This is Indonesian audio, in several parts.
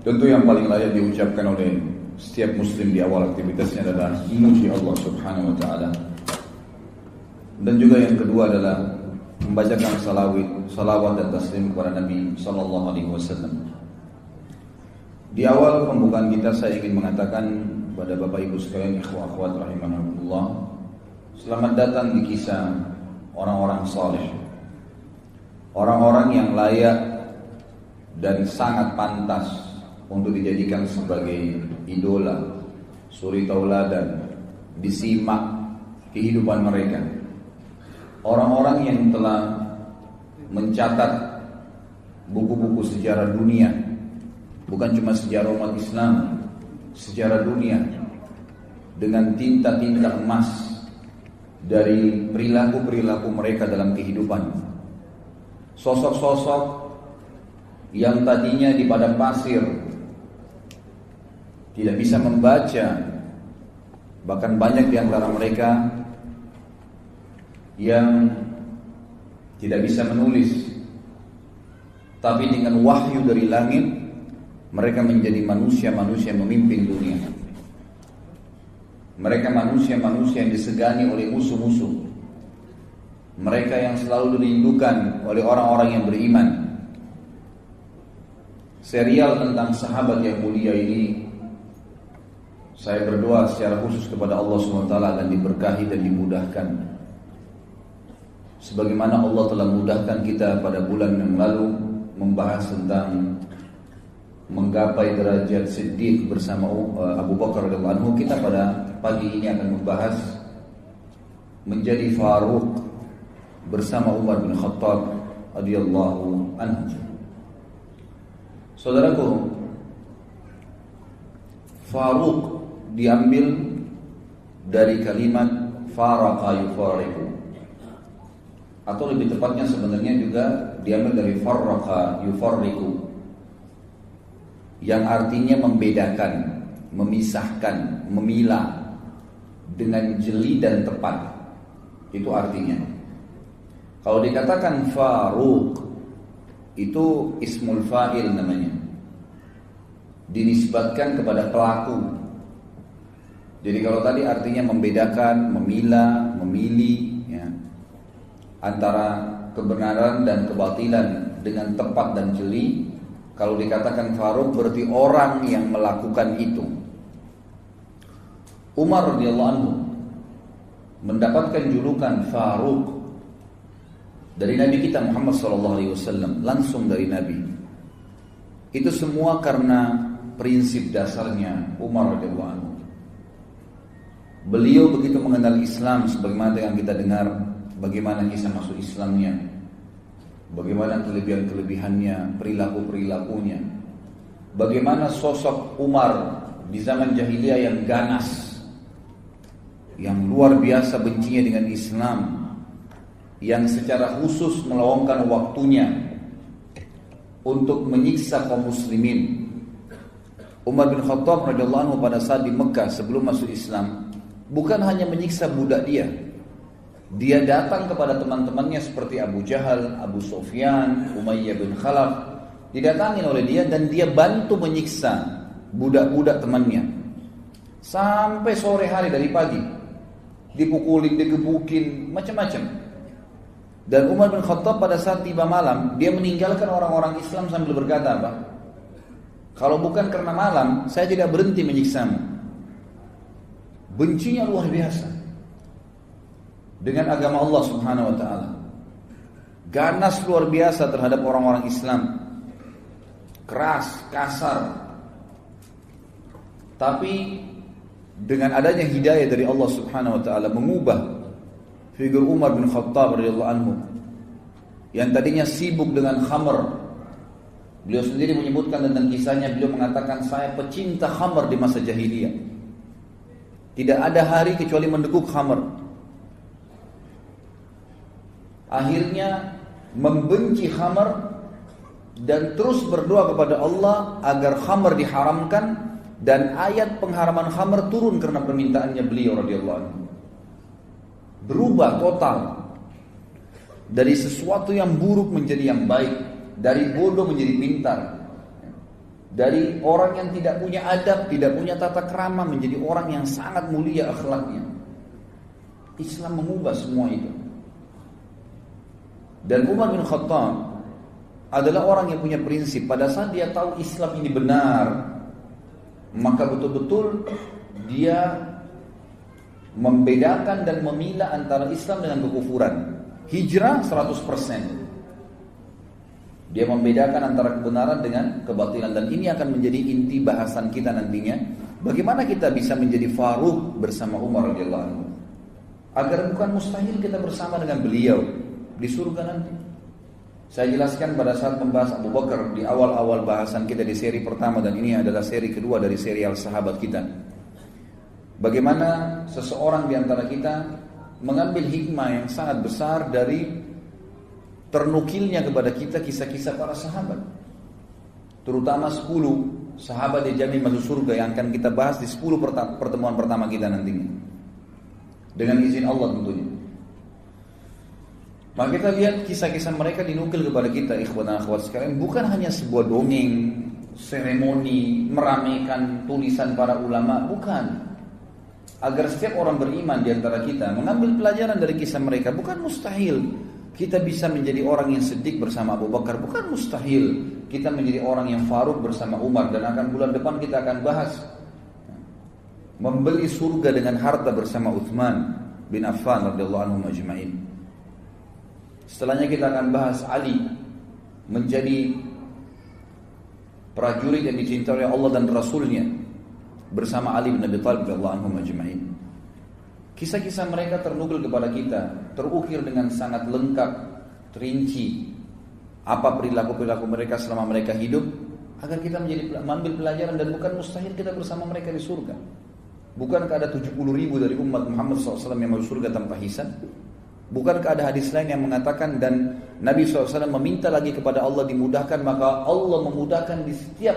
Tentu yang paling layak diucapkan oleh setiap muslim di awal aktivitasnya adalah memuji Allah Subhanahu wa taala. Dan juga yang kedua adalah membacakan salawat dan taslim kepada Nabi sallallahu alaihi wasallam. Di awal pembukaan kita saya ingin mengatakan kepada Bapak Ibu sekalian, ikhwah akhwat rahimakumullah, selamat datang di kisah orang-orang saleh. Orang-orang yang layak dan sangat pantas untuk dijadikan sebagai idola, suri tauladan, disimak kehidupan mereka. Orang-orang yang telah mencatat buku-buku sejarah dunia, bukan cuma sejarah umat Islam, sejarah dunia, dengan tinta-tinta emas dari perilaku-perilaku mereka dalam kehidupan. Sosok-sosok yang tadinya di padang pasir tidak bisa membaca, bahkan banyak di antara mereka yang tidak bisa menulis, tapi dengan wahyu dari langit mereka menjadi manusia-manusia yang memimpin dunia. Mereka manusia-manusia yang disegani oleh musuh-musuh. Mereka yang selalu dirindukan oleh orang-orang yang beriman. Serial tentang sahabat yang mulia ini, saya berdoa secara khusus kepada Allah SWT akan diberkahi dan dimudahkan. Sebagaimana Allah telah mudahkan kita pada bulan yang lalu membahas tentang menggapai derajat Siddiq bersama Abu Bakar radhiyallahu anhu, kita pada pagi ini akan membahas menjadi Faruq bersama Umar bin Khattab radhiyallahu anhu. Saudaraku, Faruq diambil dari kalimat faraqa yufariqu, atau lebih tepatnya sebenarnya juga diambil dari farraqa yufarriqu, yang artinya membedakan, memisahkan, memilah dengan jeli dan tepat. Itu artinya. Kalau dikatakan Faruq, itu ismul fa'il namanya, dinisbatkan kepada pelaku. Jadi kalau tadi artinya membedakan, memilah, memilih ya, antara kebenaran dan kebatilan dengan tepat dan jeli. Kalau dikatakan Faruq berarti orang yang melakukan itu. Umar radhiyallahu anhu mendapatkan julukan Faruq dari Nabi kita Muhammad SAW, langsung dari Nabi. Itu semua karena prinsip dasarnya Umar radhiyallahu anhu. Beliau begitu mengenal Islam, sebagaimana yang kita dengar bagaimana kisah masuk Islamnya, bagaimana kelebihan-kelebihannya, perilaku-perilakunya, bagaimana sosok Umar di zaman jahiliyah yang ganas, yang luar biasa bencinya dengan Islam, yang secara khusus meluangkan waktunya untuk menyiksa kaum muslimin. Umar bin Khattab radhiyallahu anhu pada saat di Mekah sebelum masuk Islam, bukan hanya menyiksa budak dia datang kepada teman-temannya seperti Abu Jahal, Abu Sufyan, Umayyah bin Khalaf, didatangin oleh dia dan dia bantu menyiksa budak-budak temannya sampai sore hari, dari pagi dipukulin, digebukin, macam-macam. Dan Umar bin Khattab pada saat tiba malam, dia meninggalkan orang-orang Islam sambil berkata apa? Kalau bukan karena malam, saya tidak berhenti menyiksamu. Bencinya luar biasa dengan agama Allah Subhanahu wa taala. Ganas luar biasa terhadap orang-orang Islam. Keras, kasar. Tapi dengan adanya hidayah dari Allah Subhanahu wa taala mengubah figur Umar bin Khattab radhiyallahu anhu yang tadinya sibuk dengan khamr. Beliau sendiri menyebutkan tentang kisahnya, beliau mengatakan, saya pecinta khamr di masa jahiliyah. Tidak ada hari kecuali mendekuk khamr. Akhirnya membenci khamr dan terus berdoa kepada Allah agar khamr diharamkan, dan ayat pengharaman khamr turun karena permintaannya beliau radhiyallahu anhu. Berubah total dari sesuatu yang buruk menjadi yang baik, dari bodoh menjadi pintar. Dari orang yang tidak punya adab, tidak punya tata krama, menjadi orang yang sangat mulia akhlaknya. Islam mengubah semua itu. Dan Umar bin Khattab adalah orang yang punya prinsip. Pada saat dia tahu Islam ini benar, maka betul-betul dia membedakan dan memilah antara Islam dengan kekufuran. Hijrah 100%. Dia membedakan antara kebenaran dengan kebatilan. Dan ini akan menjadi inti bahasan kita nantinya. Bagaimana kita bisa menjadi Faruq bersama Umar radhiyallahu anhu, agar bukan mustahil kita bersama dengan beliau di surga nanti. Saya jelaskan pada saat membahas Abu Bakar di awal-awal bahasan kita di seri pertama, dan ini adalah seri kedua dari serial sahabat kita. Bagaimana seseorang di antara kita mengambil hikmah yang sangat besar dari ternukilnya kepada kita kisah-kisah para sahabat. Terutama 10 sahabat dijamin masuk surga yang akan kita bahas di 10 pertemuan pertama kita nantinya. Dengan izin Allah tentunya. Maka kita lihat kisah-kisah mereka dinukil kepada kita, ikhwan dan akhwat sekalian, bukan hanya sebuah dongeng, seremoni, meramaikan tulisan para ulama, bukan. Agar setiap orang beriman di antara kita mengambil pelajaran dari kisah mereka. Bukan mustahil kita bisa menjadi orang yang Siddiq bersama Abu Bakar. Bukan mustahil kita menjadi orang yang Faruq bersama Umar. Dan akan bulan depan kita akan bahas membeli surga dengan harta bersama Uthman bin Affan radhiyallahu anhu majma'in. Setelahnya kita akan bahas Ali menjadi prajurit yang dicintai oleh Allah dan Rasulnya bersama Ali bin Abi Thalib radhiyallahu anhu majma'in. Kisah-kisah mereka ternukil kepada kita, terukir dengan sangat lengkap, terinci apa perilaku-perilaku mereka selama mereka hidup, agar kita mengambil pelajaran. Dan bukan mustahil kita bersama mereka di surga. Bukankah ada 70.000 dari umat Muhammad SAW yang masuk surga tanpa hisab? Bukankah ada hadis lain yang mengatakan, dan Nabi SAW meminta lagi kepada Allah dimudahkan, maka Allah memudahkan di setiap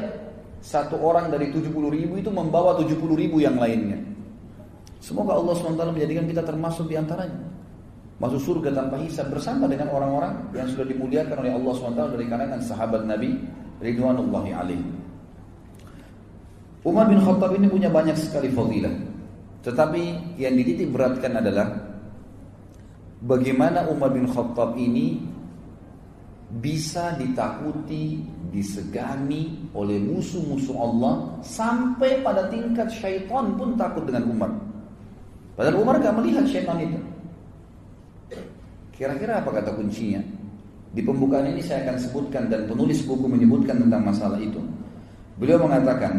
satu orang dari 70.000 itu membawa 70.000 yang lainnya. Semoga Allah SWT menjadikan kita termasuk di antaranya, masuk surga tanpa hisab bersama dengan orang-orang yang sudah dimuliakan oleh Allah SWT dari kalangan sahabat Nabi ridwanullahi alaihi. Umar bin Khattab ini punya banyak sekali fadilah, tetapi yang dititik beratkan adalah bagaimana Umar bin Khattab ini bisa ditakuti, disegani oleh musuh-musuh Allah, sampai pada tingkat syaitan pun takut dengan Umar. Padahal Umar gak melihat syaitan itu. Kira-kira apa kata kuncinya? Di pembukaan ini saya akan sebutkan, dan penulis buku menyebutkan tentang masalah itu. Beliau mengatakan,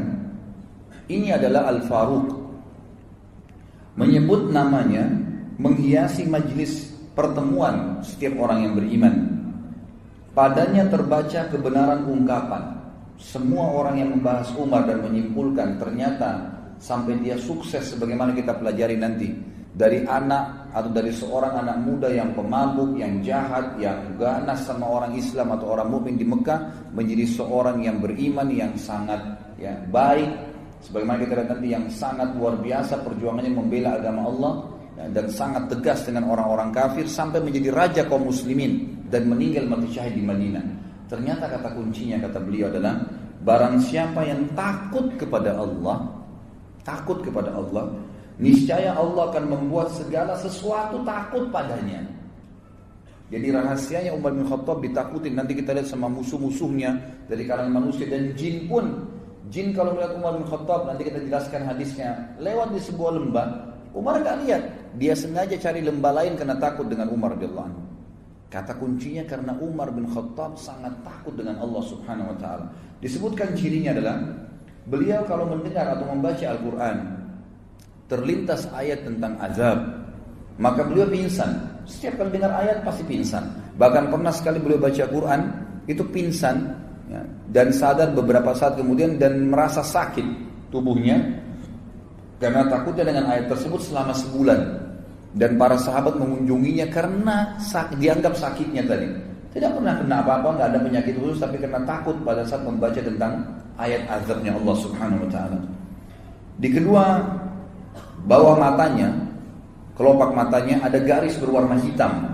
ini adalah Al-Faruq. Menyebut namanya menghiasi majlis pertemuan setiap orang yang beriman. Padanya terbaca kebenaran ungkapan. Semua orang yang membahas Umar dan menyimpulkan ternyata sampai dia sukses sebagaimana kita pelajari nanti, dari anak atau dari seorang anak muda yang pemabuk, yang jahat, yang ganas sama orang Islam atau orang mukmin di Mekah, menjadi seorang yang beriman, yang sangat baik, sebagaimana kita lihat nanti, yang sangat luar biasa perjuangannya membela agama Allah, dan sangat tegas dengan orang-orang kafir, sampai menjadi raja kaum muslimin dan meninggal mati syahid di Madinah. Ternyata kata kuncinya, kata beliau adalah, barang siapa yang takut kepada Allah, niscaya Allah akan membuat segala sesuatu takut padanya. Jadi rahasianya Umar bin Khattab ditakutin. Nanti kita lihat sama musuh-musuhnya dari kalangan manusia dan jin pun. Jin kalau melihat Umar bin Khattab, nanti kita jelaskan hadisnya, lewat di sebuah lembah, Umar gak lihat, dia sengaja cari lembah lain karena takut dengan Umar radhiyallahu anhu. Kata kuncinya karena Umar bin Khattab sangat takut dengan Allah Subhanahu wa taala. Disebutkan cirinya adalah beliau kalau mendengar atau membaca Al-Quran, terlintas ayat tentang azab, maka beliau pingsan. Setiap kali dengar ayat pasti pingsan. Bahkan pernah sekali beliau baca Quran, itu pingsan dan sadar beberapa saat kemudian dan merasa sakit tubuhnya karena takutnya dengan ayat tersebut selama sebulan. Dan para sahabat mengunjunginya karena dianggap sakitnya tadi. Tidak pernah kena apa-apa, tidak ada penyakit khusus, tapi karena takut pada saat membaca tentang ayat azabnya Allah Subhanahu wa taala. Di kedua bawah matanya, kelopak matanya ada garis berwarna hitam.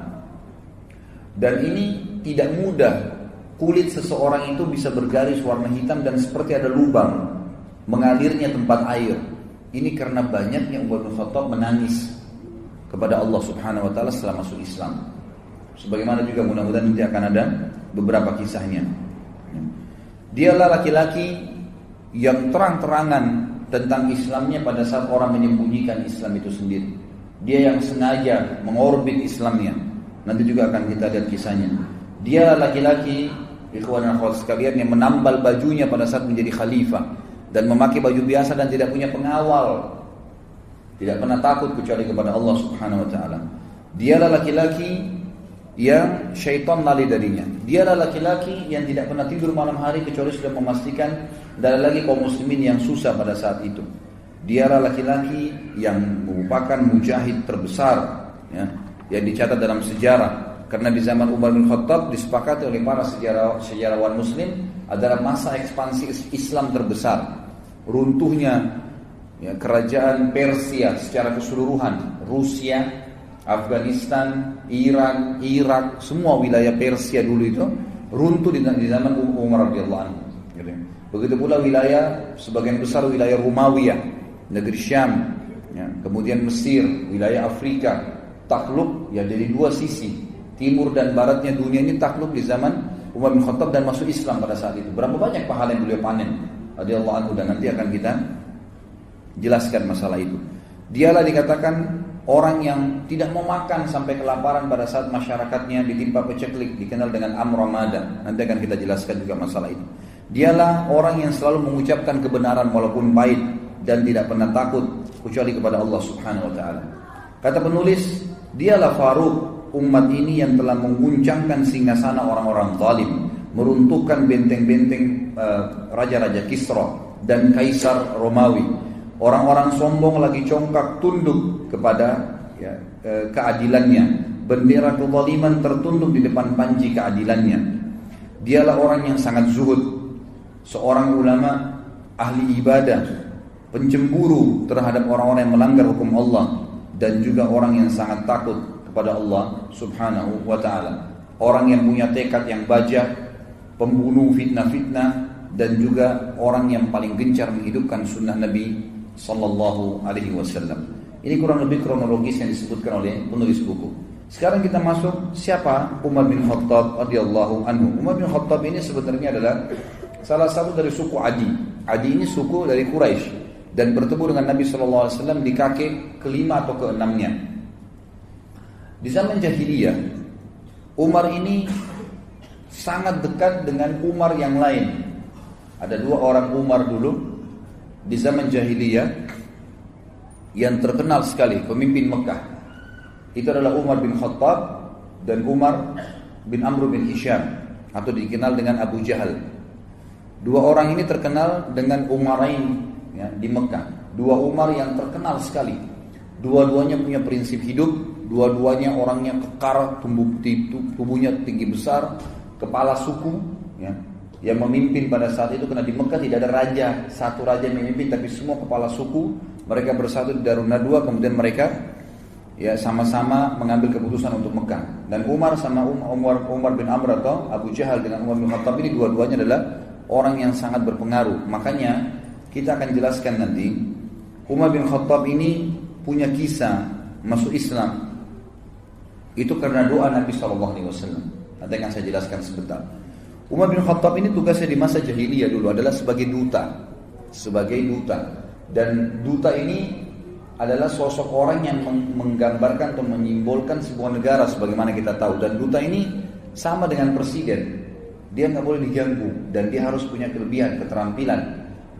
Dan ini tidak mudah kulit seseorang itu bisa bergaris warna hitam dan seperti ada lubang mengalirnya tempat air. Ini karena banyaknya Umar bin Khattab menangis kepada Allah Subhanahu wa taala setelah masuk Islam. Sebagaimana juga mudah-mudahan nanti akan ada beberapa kisahnya. Dialah laki-laki yang terang-terangan tentang Islamnya pada saat orang menyembunyikan Islam itu sendiri. Dia yang sengaja mengorbit Islamnya. Nanti juga akan kita lihat kisahnya. Dia laki-laki, ikhwan dan akhwat sekalian, yang menambal bajunya pada saat menjadi khalifah dan memakai baju biasa dan tidak punya pengawal. Tidak pernah takut kecuali kepada Allah Subhanahu wa taala. Dialah laki-laki yang syaitan lari darinya. Dialah laki-laki yang tidak pernah tidur malam hari kecuali sudah memastikan tidak ada lagi kaum muslimin yang susah pada saat itu. Dialah laki-laki yang merupakan mujahid terbesar, ya, yang dicatat dalam sejarah. Karena di zaman Umar bin Khattab disepakati oleh para sejarawan muslim adalah masa ekspansi Islam terbesar. Runtuhnya, ya, kerajaan Persia secara keseluruhan, Rusia, Afghanistan, Iran, Irak, semua wilayah Persia dulu itu runtuh di zaman Umar radhiyallahu anhu. Begitu pula wilayah, sebagian besar wilayah Romawiya, negeri Syam, ya, kemudian Mesir, wilayah Afrika, takluk ya dari dua sisi, timur dan baratnya dunia ini takluk di zaman Umar bin Khattab dan masuk Islam pada saat itu. Berapa banyak pahala yang beliau panen radhiyallahu anhu, dan nanti akan kita jelaskan masalah itu. Dialah dikatakan orang yang tidak mau makan sampai kelaparan pada saat masyarakatnya ditimpa peceklik, dikenal dengan Amramada. Nanti akan kita jelaskan juga masalah itu. Dialah orang yang selalu mengucapkan kebenaran walaupun pahit dan tidak pernah takut kecuali kepada Allah Subhanahu wa taala. Kata penulis, dialah Faruq umat ini yang telah mengguncangkan singgasana orang-orang zalim, meruntuhkan benteng-benteng raja-raja Kisra dan kaisar Romawi. Orang-orang sombong lagi congkak tunduk kepada, ya, keadilannya. Bendera kezaliman tertunduk di depan panji keadilannya. Dialah orang yang sangat zuhud, seorang ulama ahli ibadah, pencemburu terhadap orang-orang yang melanggar hukum Allah, dan juga orang yang sangat takut kepada Allah Subhanahu wa taala. Orang yang punya tekad yang baja, pembunuh fitnah-fitnah, dan juga orang yang paling gencar menghidupkan sunnah Nabi sallallahu alaihi wasallam. Ini kurang lebih kronologis yang disebutkan oleh penulis buku. Sekarang kita masuk, siapa Umar bin Khattab radhiyallahu anhu. Umar bin Khattab ini sebenarnya adalah salah satu dari suku Adi. Adi ini suku dari Quraisy dan bertemu dengan Nabi sallallahu alaihi wasallam di kakek kelima atau keenamnya. Di zaman jahiliyah, Umar ini sangat dekat dengan Umar yang lain. Ada dua orang Umar dulu di zaman jahiliyah yang terkenal sekali, pemimpin Mekah. Itu adalah Umar bin Khattab dan Umar bin Amr bin Hisham, atau dikenal dengan Abu Jahal. Dua orang ini terkenal dengan Umarain, ya, di Mekah. Dua Umar yang terkenal sekali. Dua-duanya punya prinsip hidup, dua-duanya orangnya kekar, tubuhnya tinggi besar, kepala suku, ya, yang memimpin pada saat itu. Karena di Mekah tidak ada raja, satu raja yang memimpin, tapi semua kepala suku. Mereka bersatu di Darun Nadwa, kemudian mereka, ya, sama-sama mengambil keputusan untuk Mekah. Dan Umar sama Umar bin Amr atau Abu Jahal dengan Umar bin Khattab ini dua-duanya adalah orang yang sangat berpengaruh. Makanya kita akan jelaskan nanti, Umar bin Khattab ini punya kisah masuk Islam itu karena doa Nabi SAW. Nanti akan saya jelaskan sebentar. Umar bin Khattab ini tugasnya di masa jahiliyah dulu adalah sebagai duta. Dan duta ini adalah sosok orang yang menggambarkan atau menyimbolkan sebuah negara sebagaimana kita tahu. Dan duta ini sama dengan presiden. Dia nggak boleh diganggu dan dia harus punya kelebihan, keterampilan,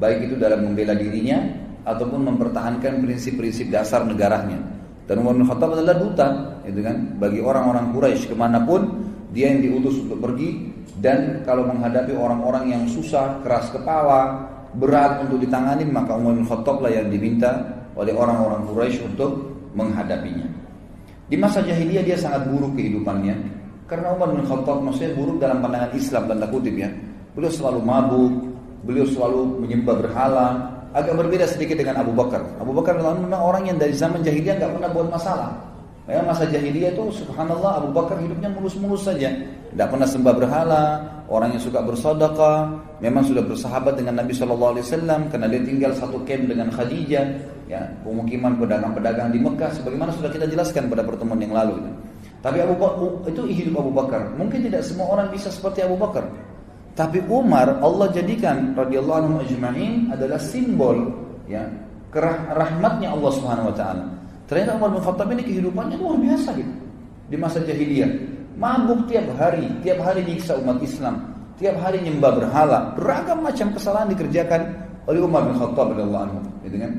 baik itu dalam membela dirinya ataupun mempertahankan prinsip-prinsip dasar negaranya. Dan Umar bin Khattab adalah duta, gitu kan, bagi orang-orang Quraisy kemanapun dia yang diutus untuk pergi. Dan kalau menghadapi orang-orang yang susah, keras kepala, berat untuk ditangani, maka Umar bin Khattab lah yang diminta oleh orang-orang Quraisy untuk menghadapinya. Di masa jahiliyah dia sangat buruk kehidupannya, karena Umar bin Khattab maksudnya buruk dalam pandangan Islam, tanda kutip, ya. Beliau selalu mabuk, beliau selalu menyembah berhala. Agak berbeda sedikit dengan Abu Bakar. Abu Bakar memang orang yang dari zaman jahiliyah nggak pernah buat masalah. Ya, masa jahiliyah itu subhanallah Abu Bakar hidupnya mulus-mulus saja, tidak pernah sembah berhala, orang yang suka bersedekah, memang sudah bersahabat dengan Nabi SAW karena dia tinggal satu camp dengan Khadijah, ya, pemukiman pedagang-pedagang di Mekah, sebagaimana sudah kita jelaskan pada pertemuan yang lalu. Tapi Abu Bakar itu hidup Abu Bakar. Mungkin tidak semua orang bisa seperti Abu Bakar. Tapi Umar Allah jadikan radhiyallahu anhu ajma'in adalah simbol, ya, rahmatnya Allah Subhanahu wa taala. Ternyata Umar bin Khattab ini kehidupannya luar biasa gitu. Di masa jahiliyah, mabuk tiap hari nyiksa umat Islam, tiap hari nyembah berhala, beragam macam kesalahan dikerjakan oleh Umar bin Khattab radhiyallahu anhu, gitu kan?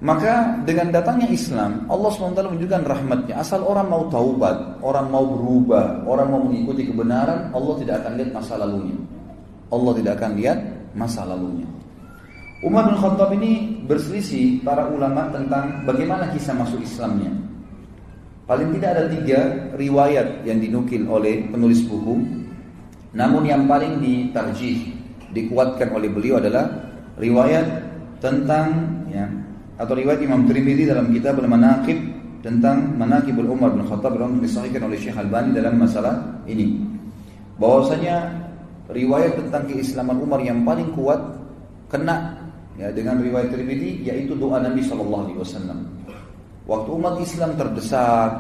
Maka dengan datangnya Islam, Allah SWT menunjukkan rahmatnya. Asal orang mau taubat, orang mau berubah, orang mau mengikuti kebenaran, Allah tidak akan lihat masa lalunya. Allah tidak akan lihat masa lalunya. Umar bin Khattab ini berselisih para ulama tentang bagaimana kisah masuk Islamnya. Paling tidak ada 3 riwayat yang dinukil oleh penulis buku. Namun yang paling ditarjih, dikuatkan oleh beliau adalah riwayat tentang, ya, atau riwayat Imam Tirmidzi dalam kitab Al-Manaqib tentang Manaqibul Umar bin Khattab yang disahihkan oleh Syekh Albani dalam masalah ini. Bahwasanya riwayat tentang keislaman Umar yang paling kuat kena, ya, dengan riwayat Tirmidzi, yaitu doa Nabi SAW. Waktu umat Islam terdesak,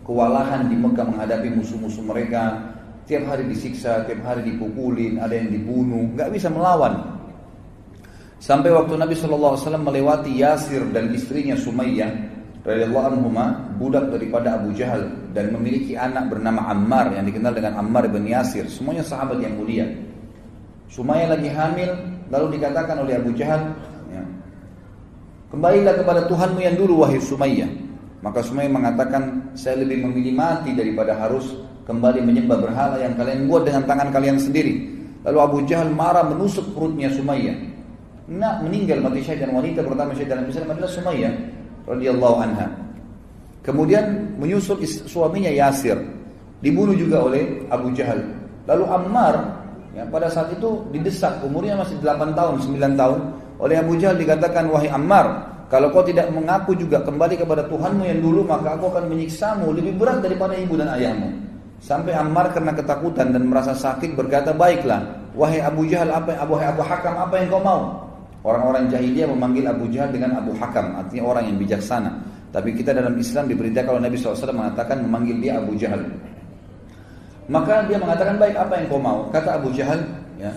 kewalahan di Mekah menghadapi musuh-musuh mereka, tiap hari disiksa, tiap hari dipukulin, ada yang dibunuh, nggak bisa melawan. Sampai waktu Nabi SAW melewati Yasir dan istrinya Sumayyah radhiyallahu anhuma, budak daripada Abu Jahal, dan memiliki anak bernama Ammar yang dikenal dengan Ammar bin Yasir, semuanya sahabat yang mulia. Sumayyah lagi hamil, lalu dikatakan oleh Abu Jahal, ya, kembalilah kepada Tuhanmu yang dulu wahai Sumayyah. Maka Sumayyah mengatakan, saya lebih memilih mati daripada harus kembali menyembah berhala yang kalian buat dengan tangan kalian sendiri. Lalu Abu Jahal marah menusuk perutnya Sumayyah. Meninggal mati syahid, dan wanita pertama syahid dalam Islam adalah Sumayyah radhiyallahu anha. Kemudian menyusul suaminya Yasir, dibunuh juga oleh Abu Jahal. Lalu Ammar, ya, pada saat itu didesak, umurnya masih 8 tahun, 9 tahun, oleh Abu Jahal dikatakan, wahai Ammar, kalau kau tidak mengaku juga kembali kepada Tuhanmu yang dulu, maka aku akan menyiksamu lebih berat daripada ibu dan ayahmu. Sampai Ammar karena ketakutan dan merasa sakit berkata, baiklah, wahai Abu Jahal, wahai Abu Hakam, apa yang kau mau? Orang-orang jahiliyah memanggil Abu Jahal dengan Abu Hakam, artinya orang yang bijaksana. Tapi kita dalam Islam diberitakan kalau Nabi SAW mengatakan memanggil dia Abu Jahal. Maka dia mengatakan, baik, apa yang kau mau? Kata Abu Jahal, ya,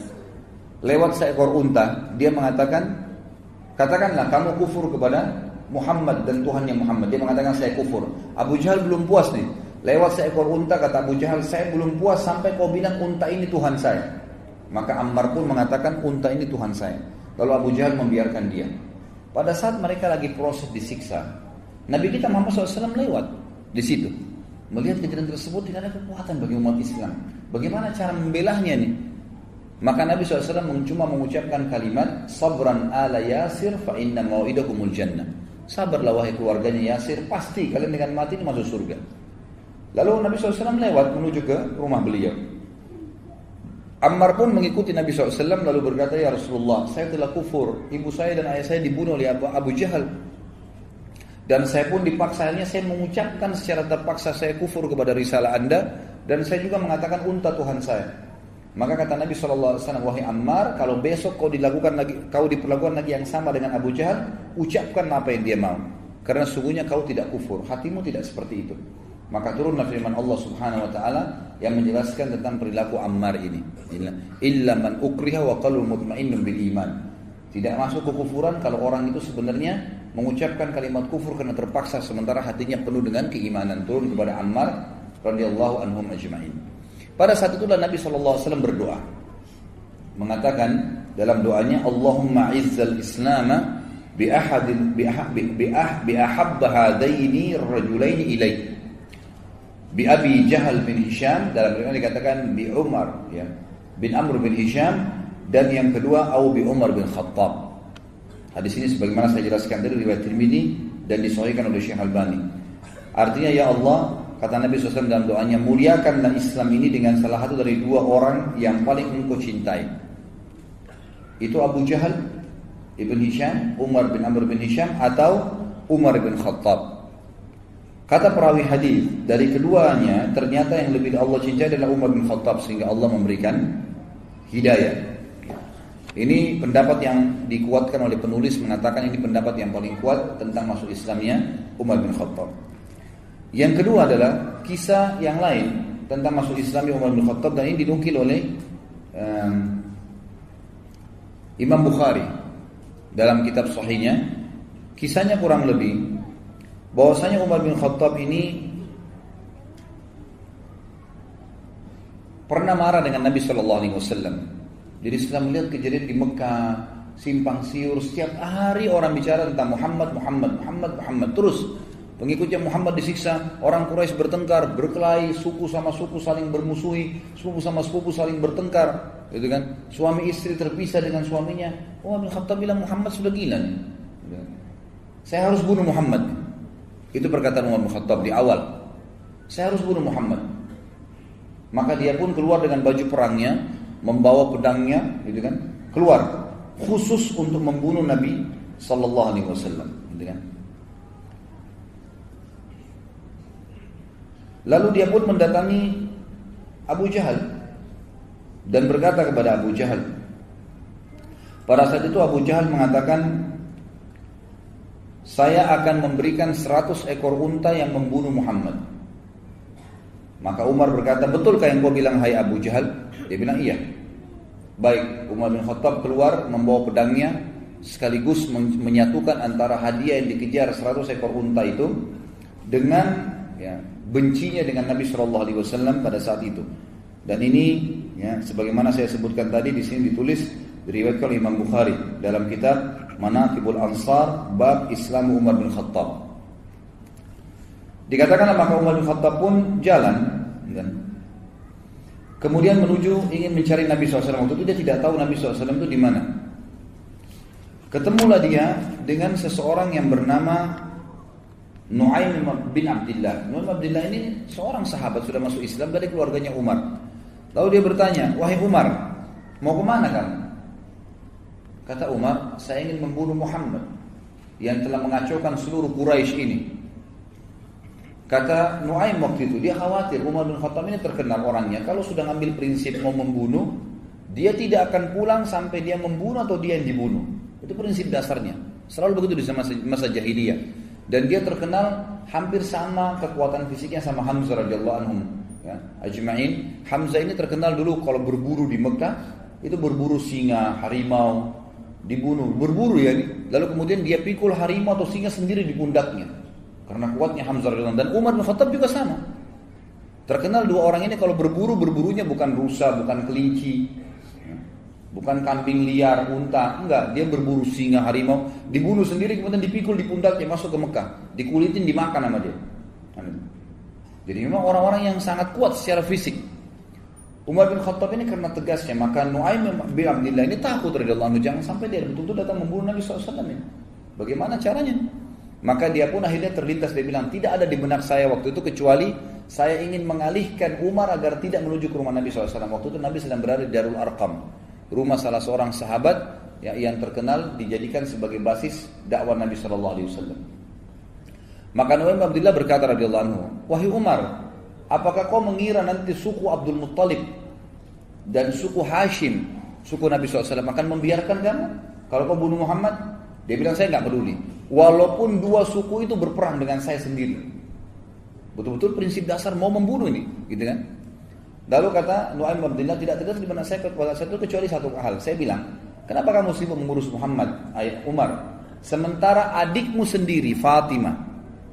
lewat seekor unta, dia mengatakan, katakanlah kamu kufur kepada Muhammad dan Tuhannya Muhammad. Dia mengatakan saya kufur. Abu Jahal belum puas nih. Lewat seekor unta, kata Abu Jahal, saya belum puas sampai kau bilang unta ini Tuhan saya. Maka Ammar pun mengatakan unta ini Tuhan saya. Lalu Abu Jahal membiarkan dia. Pada saat mereka lagi proses disiksa, Nabi kita Muhammad SAW lewat di situ. Melihat kejadian tersebut, tidak ada kekuatan bagi umat Islam. Bagaimana cara membelahnya nih? Maka Nabi SAW cuma mengucapkan kalimat, sabran ala Yasir fa inna mau'idakumul jannah. Sabarlah wahai keluarganya Yasir, pasti kalian dengan mati ini masuk surga. Lalu Nabi SAW lewat menuju ke rumah beliau. Ammar pun mengikuti Nabi SAW lalu berkata, ya Rasulullah, saya telah kufur, ibu saya dan ayah saya dibunuh oleh Abu Jahal, dan saya pun dipaksanya, saya mengucapkan secara terpaksa saya kufur kepada risalah anda, dan saya juga mengatakan unta Tuhan saya. Maka kata Nabi SAW, wahai Ammar, kalau besok kau diperlakukan lagi yang sama dengan Abu Jahal, ucapkan apa yang dia mau, karena sungguhnya kau tidak kufur, hatimu tidak seperti itu. Maka turunlah firman Allah Subhanahu wa taala yang menjelaskan tentang perilaku Ammar ini. Illa man ukriha wa qalbu mutmainnun bil iman. Tidak masuk kekufuran kalau orang itu sebenarnya mengucapkan kalimat kufur karena terpaksa sementara hatinya penuh dengan keimanan. Turun kepada Ammar radhiyallahu anhum ajma'in. Pada saat itulah Nabi SAW berdoa. Mengatakan dalam doanya, Allahumma izzal islama bi ahabba hadaini rajulaini ilaik. Bi Abi Jahal bin Hisham, dalam riwayat dikatakan bi Umar, ya, bin Amr bin Hisham, dan yang kedua au bi Umar bin Khattab. Hadis ini sebagaimana saya jelaskan dari riwayat Tirmidzi dan disahihkan oleh Syekh Albani. Artinya, ya Allah, kata Nabi SAW dalam doanya, muliakanlah Islam ini dengan salah satu dari 2 orang yang paling engkau cintai. Itu Abu Jahal ibn Hisham, Umar bin Amr bin Hisham, atau Umar bin Khattab. Kata perawi hadis, dari keduanya ternyata yang lebih Allah cintai adalah Umar bin Khattab, sehingga Allah memberikan hidayah. Ini pendapat yang dikuatkan oleh penulis, mengatakan ini pendapat yang paling kuat tentang masuk Islamnya Umar bin Khattab. Yang kedua adalah kisah yang lain tentang masuk Islamnya Umar bin Khattab, dan ini dinukil oleh Imam Bukhari dalam kitab Sahihnya. Kisahnya kurang lebih bahwasanya Umar bin Khattab ini pernah marah dengan Nabi Shallallahu Alaihi Wasallam. Jadi setelah melihat kejadian di Mekah, simpang siur, setiap hari orang bicara tentang Muhammad, terus pengikutnya Muhammad disiksa, orang Quraisy bertengkar, berkelahi, suku sama suku saling bermusuhi, sepupu sama sepupu saling bertengkar, gitu kan? Suami istri terpisah dengan suaminya. Umar bin Khattab bilang Muhammad sudah gila nih. Saya harus bunuh Muhammad. Itu perkataan Umar bin Khattab di awal. Saya harus bunuh Muhammad. Maka dia pun keluar dengan baju perangnya, membawa pedangnya, gitu kan? Keluar khusus untuk membunuh Nabi sallallahu alaihi wasallam, gitu kan? Lalu dia pun mendatangi Abu Jahal dan berkata kepada Abu Jahal. Pada saat itu Abu Jahal mengatakan, saya akan memberikan 100 ekor unta yang membunuh Muhammad. Maka Umar berkata, betulkah yang kau bilang hai Abu Jahal? Dia bilang iya. Baik, Umar bin Khattab keluar membawa pedangnya, sekaligus menyatukan antara hadiah yang dikejar 100 ekor unta itu dengan bencinya dengan Nabi Shallallahu Alaihi Wasallam pada saat itu. Dan ini sebagaimana saya sebutkan tadi, di sini ditulis diriwayatkan oleh Imam Bukhari dalam kitab Manaqibul Ansar bab Islam Umar bin Khattab. Dikatakan maka Umar bin Khattab pun jalan, kemudian menuju ingin mencari Nabi SAW. Waktu itu dia tidak tahu Nabi SAW itu di mana. Ketemulah dia dengan seseorang yang bernama Nu'aim bin Abdillah. Nu'aim bin Abdillah ini seorang sahabat, sudah masuk Islam dari keluarganya Umar. Lalu dia bertanya, wahai Umar, mau kemana kamu? Kata Umar, saya ingin membunuh Muhammad yang telah mengacaukan seluruh Quraisy ini. Kata Nu'aim waktu itu, dia khawatir Umar bin Khattab ini terkenal orangnya, kalau sudah ngambil prinsip mau membunuh, dia tidak akan pulang sampai dia membunuh atau dia yang dibunuh. Itu prinsip dasarnya. Selalu begitu di masa jahiliyah. Dan dia terkenal hampir sama kekuatan fisiknya sama Hamzah radhiyallahu anhum. Ajma'in. Hamzah ini terkenal dulu kalau berburu di Mekah, itu berburu singa, harimau, dibunuh, berburu ya. Lalu kemudian dia pikul harimau atau singa sendiri di pundaknya. Karena kuatnya Hamzah radhiyallahu anhu. Dan Umar bin Khattab juga sama. Terkenal dua orang ini kalau berburunya bukan rusa, bukan kelinci, bukan kambing liar, unta, enggak, dia berburu singa, harimau, dibunuh sendiri kemudian dipikul di pundaknya masuk ke Mekah, dikulitin, dimakan sama dia. Jadi memang orang-orang yang sangat kuat secara fisik. Umar bin Khattab ini karena tegasnya, maka Nu'aim bin Abdillah ini takut radhiyallahu anhu, jangan sampai dia betul-betul datang membunuh Nabi SAW ini. Bagaimana caranya? Maka dia pun akhirnya terlintas, dia bilang, tidak ada di benak saya waktu itu kecuali saya ingin mengalihkan Umar agar tidak menuju ke rumah Nabi SAW. Waktu itu Nabi sedang berada di Darul Arqam, rumah salah seorang sahabat yang terkenal, dijadikan sebagai basis dakwah Nabi SAW. Maka Nu'aim bin Abdillah berkata radhiyallahu anhu, wahai Umar, apakah kau mengira nanti suku Abdul Muttalib dan suku Hashim, suku Nabi SAW akan membiarkan kamu kalau kau bunuh Muhammad? Dia bilang, saya nggak peduli, walaupun dua suku itu berperang dengan saya sendiri. Betul-betul prinsip dasar mau membunuh ini, gitu kan? Lalu kata Nu'aim bin Abdillah, tidak terdapat di benak saya kecuali satu hal. Saya bilang, kenapa kamu sibuk mengurus Muhammad, Umar? Sementara adikmu sendiri,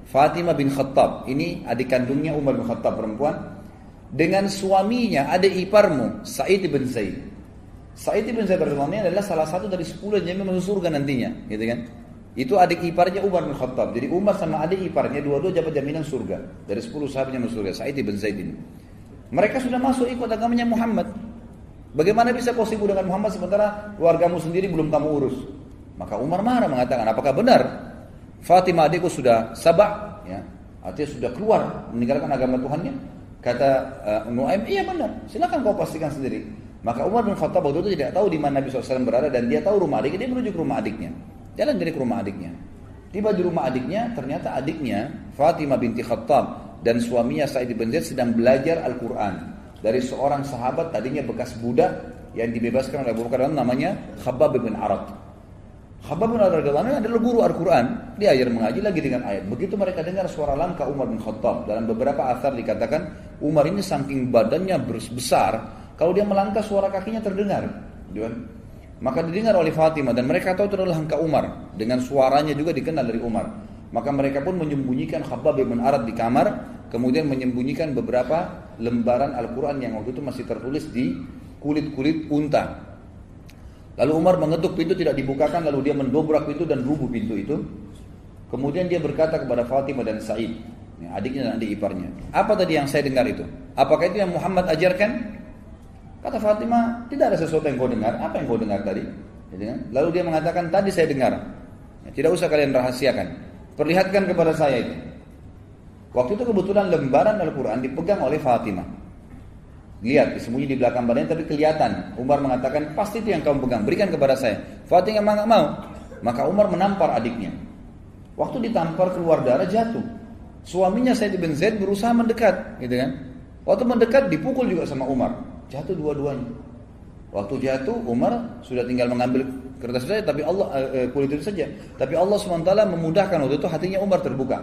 Fatimah bin Khattab, ini adik kandungnya Umar bin Khattab perempuan, dengan suaminya, adik iparmu, Sa'id bin Zaid. Sa'id bin Zaid radhiyallahu adalah salah satu dari 10 yang masuk surga nantinya, gitu kan? Itu adik iparnya Umar bin Khattab. Jadi Umar sama adik iparnya dua-dua dapat jaminan surga dari 10 sahabatnya masuk surga. Sa'id bin Zaid ini. Mereka sudah masuk ikut agamanya Muhammad. Bagaimana bisa kau sibuk dengan Muhammad sementara keluargamu sendiri belum kamu urus? Maka Umar marah mengatakan, apakah benar Fatimah adikku sudah sabah, ya, artinya sudah keluar meninggalkan agama Tuhannya? Kata Nu'aim, iya benar, silakan kau pastikan sendiri. Maka Umar bin Khattab waktu itu tidak tahu di mana Nabi SAW berada, dan dia tahu rumah adiknya, dia menuju ke rumah adiknya, jalan dari ke rumah adiknya. Tiba di rumah adiknya, ternyata adiknya Fatimah binti Khattab dan suaminya Sa'id bin Zaid sedang belajar Al-Quran dari seorang sahabat tadinya bekas budak yang dibebaskan oleh Abu Bakar, namanya Khabbab bin Arat. Khabbab bin Arat adalah guru Al-Quran, dia ajar mengaji lagi dengan ayat. Begitu mereka dengar suara langkah Umar bin Khattab, dalam beberapa athar dikatakan Umar ini saking badannya besar, kalau dia melangkah suara kakinya terdengar. Maka didengar oleh Fatimah dan mereka tahu itu adalah langkah Umar, dengan suaranya juga dikenal dari Umar. Maka mereka pun menyembunyikan Khabbab bin Arat di kamar, kemudian menyembunyikan beberapa lembaran Al-Quran yang waktu itu masih tertulis di kulit-kulit unta. Lalu Umar mengetuk pintu, tidak dibukakan, lalu dia mendobrak pintu dan rubuh pintu itu. Kemudian dia berkata kepada Fatimah dan Sa'id, adiknya dan adik iparnya, apa tadi yang saya dengar itu? Apakah itu yang Muhammad ajarkan? Kata Fatimah, tidak ada sesuatu yang kau dengar. Apa yang kau dengar tadi? Lalu dia mengatakan, tadi saya dengar. Tidak usah kalian rahasiakan. Perlihatkan kepada saya itu. Waktu itu kebetulan lembaran Al-Quran dipegang oleh Fatimah. Lihat, disembunyi di belakang badannya tapi kelihatan. Umar mengatakan, pasti itu yang kamu pegang, berikan kepada saya. Fatimah nggak mau. Maka Umar menampar adiknya. Waktu ditampar keluar darah, jatuh. Suaminya Sa'id bin Zaid berusaha mendekat, gitu kan? Waktu mendekat dipukul juga sama Umar. Jatuh dua-duanya. Waktu jatuh Umar sudah tinggal mengambil kertas saja, tapi Allah kulit itu saja. Tapi Allah SWT memudahkan waktu itu hatinya Umar terbuka.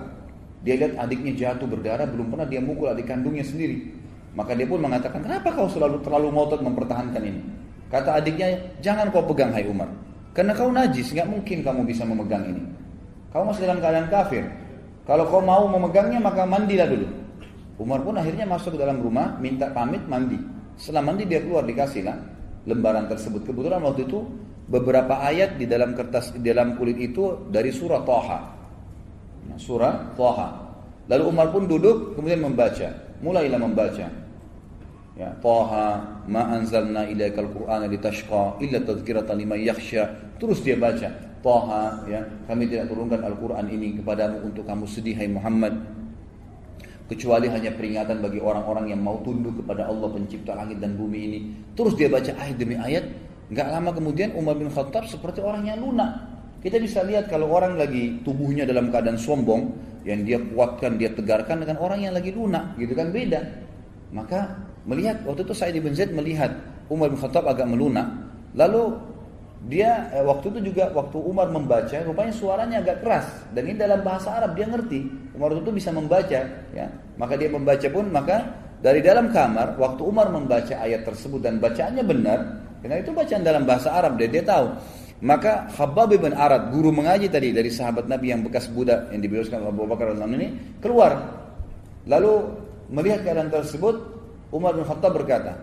Dia lihat adiknya jatuh berdarah, belum pernah dia mukul adik kandungnya sendiri. Maka dia pun mengatakan, kenapa kau terlalu ngotot mempertahankan ini? Kata adiknya, jangan kau pegang hai Umar, karena kau najis, nggak mungkin kamu bisa memegang ini. Kau masih dalam keadaan kafir. Kalau kau mau memegangnya maka mandilah dulu. Umar pun akhirnya masuk ke dalam rumah, minta pamit mandi. Setelah mandi dia keluar, dikasihlah lembaran tersebut. Kebetulan waktu itu beberapa ayat di dalam kertas, di dalam kulit itu dari surah Thaha. Surah Thaha. Lalu Umar pun duduk kemudian membaca. Mulailah membaca. Ya, Thaha ma anzalna ilaikal qur'ana litashqa illa tadhkiratan liman yakhsha. Terus dia baca. Thaha, ya, kami tidak turunkan Al-Quran ini kepadamu untuk kamu sedih hai Muhammad, kecuali hanya peringatan bagi orang-orang yang mau tunduk kepada Allah pencipta langit dan bumi ini. Terus dia baca ayat demi ayat. Gak lama kemudian Umar bin Khattab seperti orang yang lunak. Kita bisa lihat kalau orang lagi tubuhnya dalam keadaan sombong, yang dia kuatkan, dia tegarkan, dengan orang yang lagi lunak, gitu kan, beda. Maka melihat waktu itu Sa'id bin Zaid melihat Umar bin Khattab agak melunak. Lalu dia waktu itu juga waktu Umar membaca, rupanya suaranya agak keras dan ini dalam bahasa Arab, dia ngerti. Umar itu bisa membaca, ya. Maka dia membaca pun, maka dari dalam kamar waktu Umar membaca ayat tersebut dan bacaannya benar, karena itu bacaan dalam bahasa Arab, dia tahu. Maka Khabbab bin Arat, guru mengaji tadi dari sahabat Nabi yang bekas budak yang dibebaskan oleh Abu Bakar radhiyallahu anhu ini, keluar. Lalu melihat keadaan tersebut, Umar bin Khattab berkata,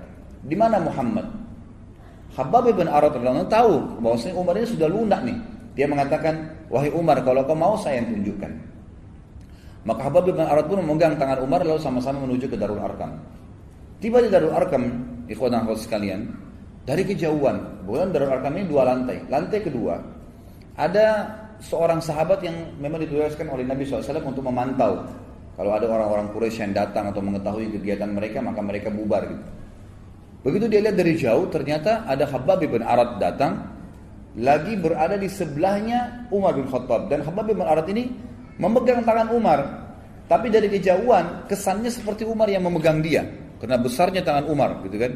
"Di mana Muhammad?" Khabbab bin Arat radhiyallahu anhu tahu bahwasanya Umar ini sudah lunak nih. Dia mengatakan, "Wahai Umar, kalau kau mau saya yang tunjukkan." Maka Khabbab bin Arat pun memegang tangan Umar lalu sama-sama menuju ke Darul Arqam. Tiba di Darul Arqam, ikhwan dan akhwat sekalian, dari kejauhan, bukan Darul Arqam ini 2 lantai. Lantai kedua, ada seorang sahabat yang memang ditugaskan oleh Nabi SAW untuk memantau. Kalau ada orang-orang Quraisy yang datang atau mengetahui kegiatan mereka, maka mereka bubar gitu. Begitu dia lihat dari jauh, ternyata ada Khabbab bin Arat datang, lagi berada di sebelahnya Umar bin Khattab. Dan Khabbab bin Arat ini memegang tangan Umar. Tapi dari kejauhan, kesannya seperti Umar yang memegang dia, karena besarnya tangan Umar gitu kan.